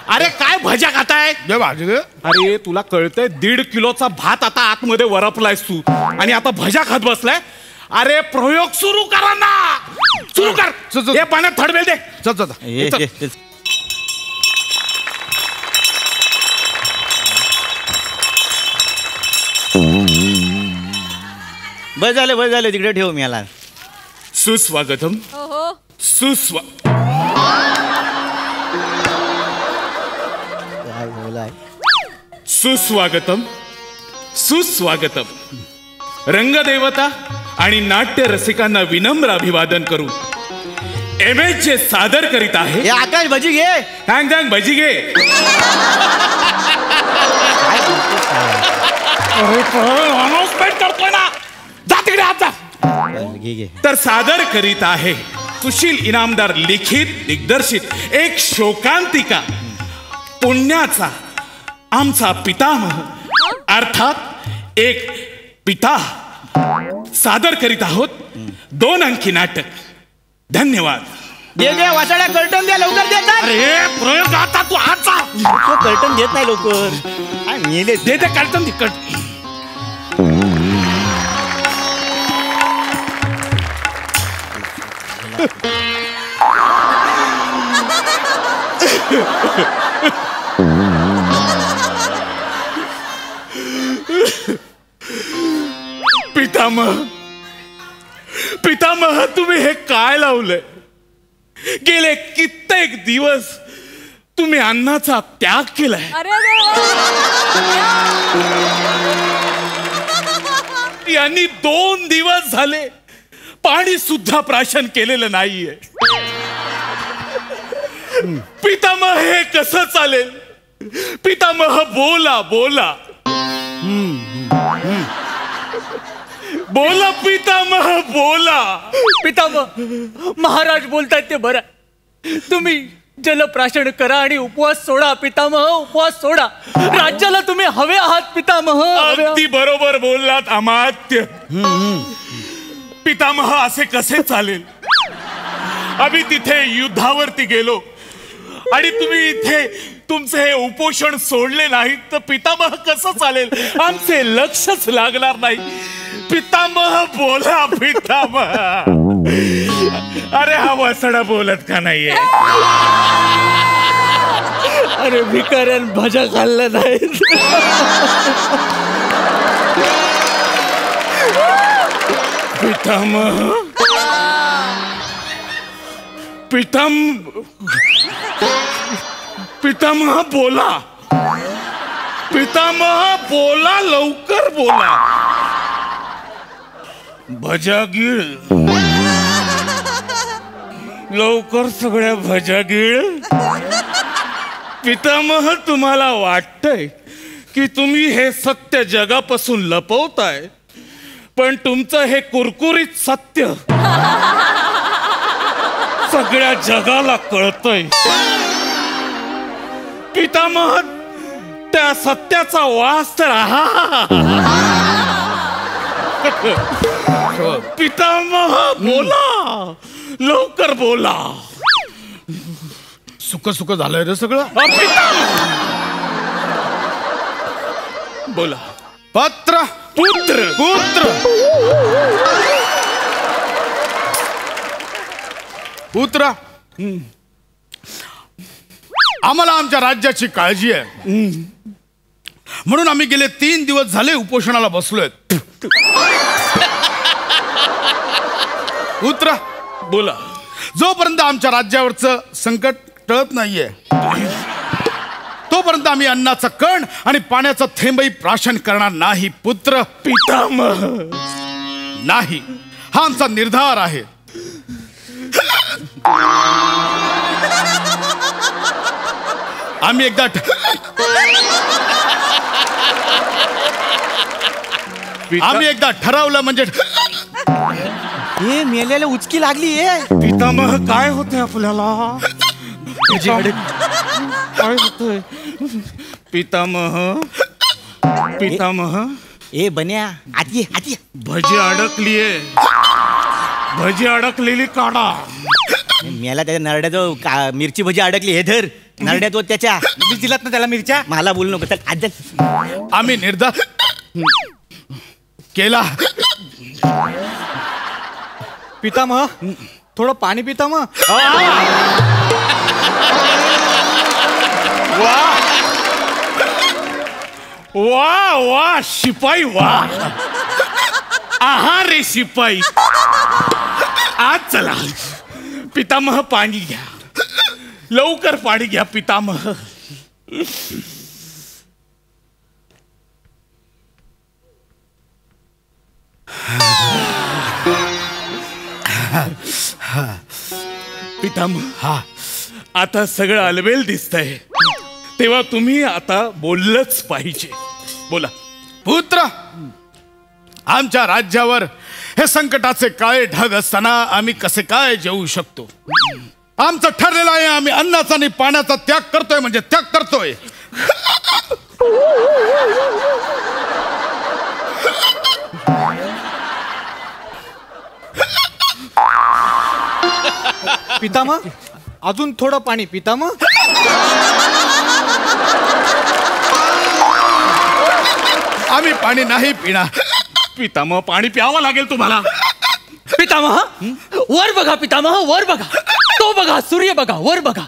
अरे काय भज्या खाताय? अरे तुला कळतंय 1.5 किलोचा भात आता आतमध्ये वरपलायस तू, आणि आता भज्या खात बसलाय. अरे प्रयोग सुरू करा ना, सुरू कर. हे पाण्यात थडवेल दे. बस झालं तिकडे ठेव मी याला. सुस्वागतम. सुस्वागतम सुस्वागतम. रंगदेवता आणि नाट्य रसिकांना विनम्र अभिवादन करून एमएच जे सादर करीत आहे. आकाश भजी घे. सांग भजी घे. अनाउन्समेंट करतोय ना, जा तिकडे आता. तर सादर करीत आहे सुशील इनामदार लिखित दिग्दर्शित एक शोकांतिका, पुण्याचा आमचा पितामह अर्थात एक पिता. सादर करीत आहोत 2 अंकी नाटक. धन्यवाद. दे वाचाड्या कर्टन द्या लवकर देतात. अरे प्रयोग आता तू आजचा तो कर्टन देत नाही लवकर. दे कर्टन दे. पितामह तुम्ही हे काय लावलंय? गेले कित्येक दिवस तुम्ही अन्नाचा त्याग केलाय. यांनी 2 दिवस झाले पाणी सुद्धा प्राशन केलेलं नाहीये. पितामह हे कसं चालेल? पितामह बोला बोला बोला. पितामह बोला. पितामह महाराज बोलतायत ते बरं. तुम्ही जलप्राशन करा आणि उपवास सोडा. पितामह उपवास सोडा. राज्याला तुम्ही हवे आहात पितामह. अगदी बरोबर बोललात अमात्य. पितामह असे कसे चालेल? आम्ही तिथे युद्धावरती गेलो आणि तुम्ही इथे तुमचे हे उपोषण सोडले नाही तर पितामह कसं चालेल? आमचे लक्षच लागणार नाही. पितामह बोला. पितामह. अरे हा वसडा बोलत का नाहीये? अरे भिकाऱ्यान भजा खाल्लं नाही. पितामह पितामह बोला. पितामह बोला, लवकर बोला. भजा गिळ, लवकर सगळ्या भजा गिळ. पितामह तुम्हाला वाटतंय की तुम्ही हे सत्य जगापासून लपवताय, पण तुमचं हे कुरकुरीत सत्य सगळ्या जगाला कळतंय. पितामह त्या सत्याचा वास तर पितामह बोला, लवकर बोला. सुख सुख झालंय रे सगळं. बोला. पुत्र पुत्र आम्हाला आमच्या राज्याची काळजी आहे, म्हणून आम्ही गेले 3 दिवस झाले उपोषणाला बसलोय. पुत्र बोला. जोपर्यंत आमच्या राज्यावरचं संकट टळत नाहीये तोपर्यंत आम्ही अन्नाचा कण आणि पाण्याचा थेंबही प्राशन करणार नाही. पुत्र. पितामह नाही, हा आमचा निर्धार आहे. आम्ही एकदा ठरवलं म्हणजे हे मेल्याला उचकी लागली आहे. पितामह काय होते आपल्याला? काय होतंय पितामह? पितामह ए बन्या आजी आजी भजी अडकलीये, भजी अडकलेली काढा. मेला त्याच्या नरड्यात मिरची भजी अडकली. हे धर नरड्यात त्याच्या दिलात ना त्याला मिरच्या. मला बोलू नको. आज आम्ही निर्धार केला. पितामह थोडं पाणी. पितामह वा वा वा शिपाई वा. आहा रे शिपाई. आज चला पितामह पाणी घ्या, लवकर पाणी घ्या पितामह. पितामह हा आता सगळं अलबेल दिसतंय, तेव्हा तुम्ही आता बोललंच पाहिजे. बोला. पुत्र, आमच्या राज्यावर हे संकटाचे काळे ढग असताना आम्ही कसे काय जेवू शकतो? आमचं ठरलेलं आहे, आम्ही अन्नाचा आणि पाण्याचा त्याग करतोय म्हणजे त्याग करतोय. पितामह अजून थोडं पाणी. पितामह आम्ही पाणी नाही पिणार. पितामह पाणी प्यावं लागेल तुम्हाला. पितामह वर बघा. पितामह वर बघा. तो बघा, सूर्य बघा, वर बघा.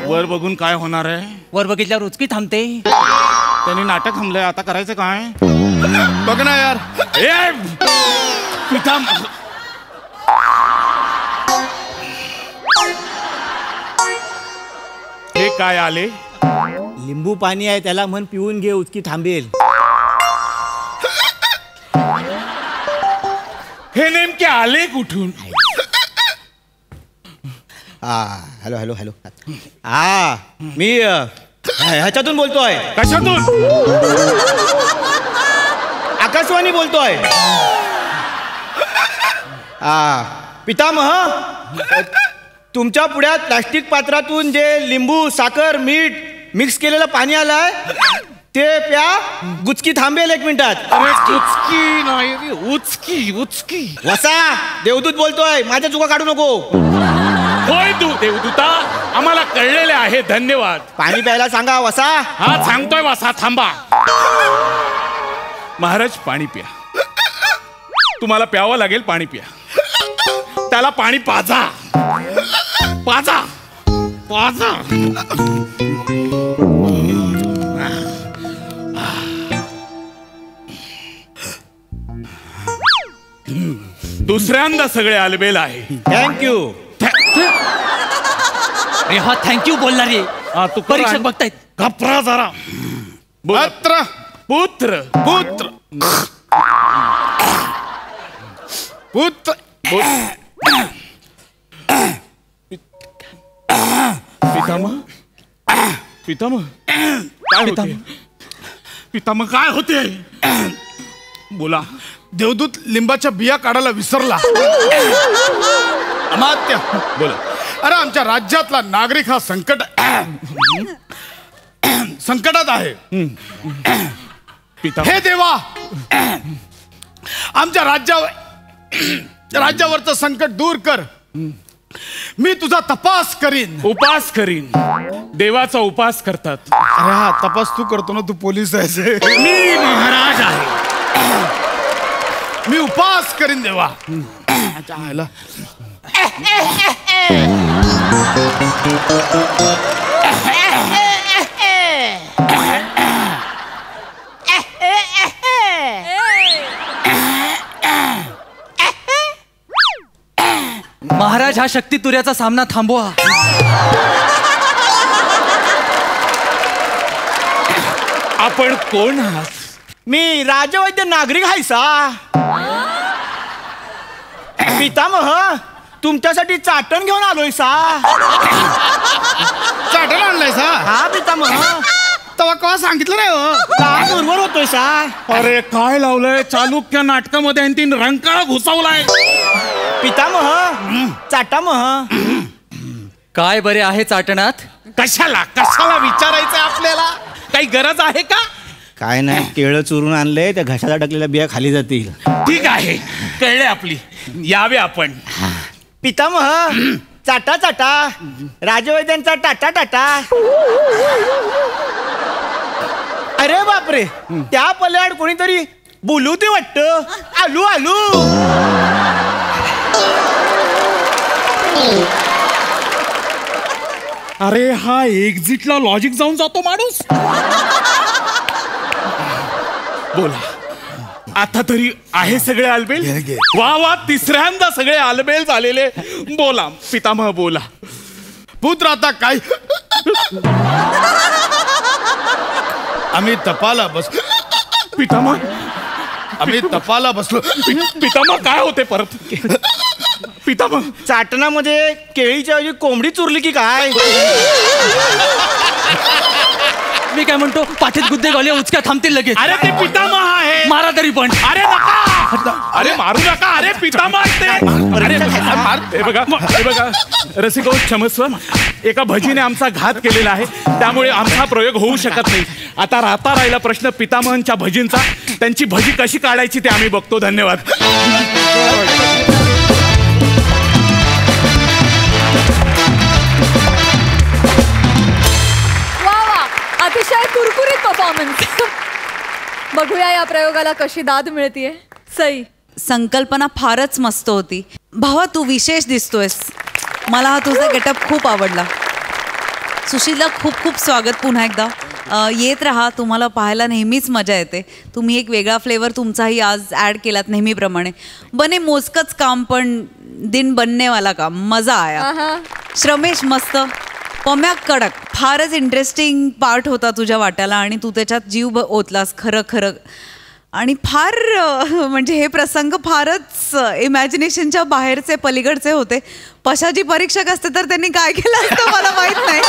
वर बघून काय होणार आहे? वर बघितल्यावर उचकी थांबते. त्यांनी नाटक थांबलंय, आता करायचं काय? बघ ना यार. ए पितामह हे काय आले? लिंबू पाणी आहे, त्याला म्हण पिऊन घे, उचकी थांबेल. हे नेमके आले कुठून? Hello hello hello. मी ह्याच्यातून बोलतोय. कशातून? आकाशवाणी बोलतोय. पितामह, तुमच्या पुढ्यात प्लास्टिक पात्रातून जे लिंबू, साखर, मीठ मिक्स केलेलं पाणी आलंय ते प्या, गुचकी थांबेल 1 मिनिटात. उचकी नाही, उचकी उचकी. वसा, देवदूत बोलतोय, माझ्या चुका काढू नको. होय तू देवदूता, आम्हाला कळलेले आहे, धन्यवाद. पाणी प्यायला सांगा वसा. हा सांगतोय वसा, थांबा. महाराज पाणी प्या. तुम्हाला प्यावं लागेल, पाणी प्या. त्याला पाणी पाजा, पाजा, पाजा. दुसऱ्यांदा सगळे आलबेल आहे. थँक्यू. हा थँक्यू बोलणार रे. तू परीक्षक बघतायत. घपरा जरा. पुत्र पुत्र पुत्र पुत्र पितामह पितामह काय होते? पितामह काय होते? बोला. देवदूत लिंबाच्या बिया काढायला विसरला. अमात्य बोला. अरे आमच्या राज्यातला नागरिक हा संकटात आहे. पितामह हे देवा, आमच्या राज्यावरचं संकट दूर कर. मी तुझा तपास करीन. उपास करीन. देवाचा उपास करतात. अरे हा तपास तू करतो ना, तू पोलीस आहे. मी महाराज आहे. मी उपास करीन देवा. महाराज हा शक्ती तुऱ्याचा सामना थांबवा. आपण कोण आहात? मी राजवैद्य नागरिक आहे सा. पितामह, तुमच्यासाठी चाटण घेऊन आलोय सा. चाटण आणलाय सा? हा पितामह. तेव्हा केव्हा सांगितलं नाही हो. काय बरोबर होतोय सा. अरे काय लावलंय चालुक्य नाटकामध्ये आणि तीन रंकाळा घुसवलाय. पितामह, चाटामह. काय बरे आहे चाटणात? कशाला कशाला विचारायचं आपल्याला? काही गरज आहे का? काय नाही, केळं चुरून आणलंय, त्या घशाला टाकलेल्या बिया खाली जातील. ठीक आहे, कळले आपली. यावे आपण. पितामह, चाटा चाटा. राजवैद्यांचा टाटा टाटा. अरे बापरे, त्या पल्याड कोणीतरी बोलू ते वाटतं. आलू आलू. अरे हा एक्झिटला लॉजिक जाऊन जातो माणूस. बोला. आता तरी आहे सगळे आलबेल? वा वा, तिसऱ्यांदा सगळे आलबेल झालेले. बोला पितामह बोला. पुत्र आता काय? आम्ही तपाला तपाला बसलो. पितामह काय होते परत? पितामह, चाटणामध्ये केळीच्या ऐवजी कोंबडी चुरली की काय? मी काय म्हणतो, पाठीत गुद्दे गावले उचक्या थांबतील लगेच. अरे ते पितामह आहे. मारा तरी पण. अरे नका, अरे मारू नका. अरे पितामह ते. अरे हे बघा रसिको, क्षमस्व. एका भजीने आमचा घात केलेला आहे, त्यामुळे आमचा प्रयोग होऊ शकत नाही. आता राहिला प्रश्न पितामहांच्या भजींचा. त्यांची भजी कशी काढायची ते आम्ही बघतो. धन्यवाद. अतिशय कुरकुरीत परफॉर्मन्स. बघूया या प्रयोगाला कशी दाद मिळतीये. सई, संकल्पना फारच मस्त होती. भावा, तू विशेष दिसतोयस. मला हा तुझा गेटअप खूप आवडला. सुशीलला खूप खूप स्वागत पुन्हा एकदा. येत राहा, तुम्हाला पाहायला नेहमीच मजा येते. तुम्ही एक वेगळा फ्लेवर तुमचाही आज ॲड केलात नेहमीप्रमाणे. बने मोजकंच काम, पण दिन बननेवाला काम. मजा आया. श्रमेश मस्त. पम्या कडक. फारच इंटरेस्टिंग पार्ट होता तुझ्या वाट्याला आणि तू त्याच्यात जीव ओतलास. खरं खरं. आणि फार म्हणजे हे प्रसंग फारच इमॅजिनेशनच्या बाहेरचे, पलीकडचे होते. पशाची परीक्षक असते तर त्यांनी काय केलं असतं मला माहीत नाही.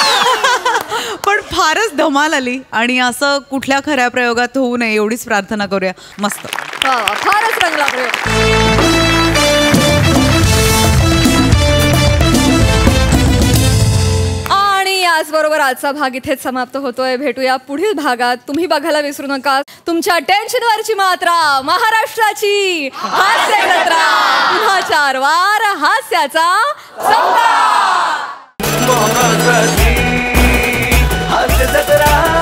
पण फारच धमाल आली. आणि असं कुठल्या खऱ्या प्रयोगात होऊ नये एवढीच प्रार्थना करूया. मस्त. फारच रंगला प्रयोग. याचबरोबर आजचा भाग इथेच समाप्त होतोय. भेटूया पुढील भागात. तुम्ही बघायला विसरू नका तुमच्या टेन्शनवरची मात्रा, महाराष्ट्राची हास्य जत्रा. पुन्हा 4 वार हास्याचा संग्राम. हास्य जत्रा.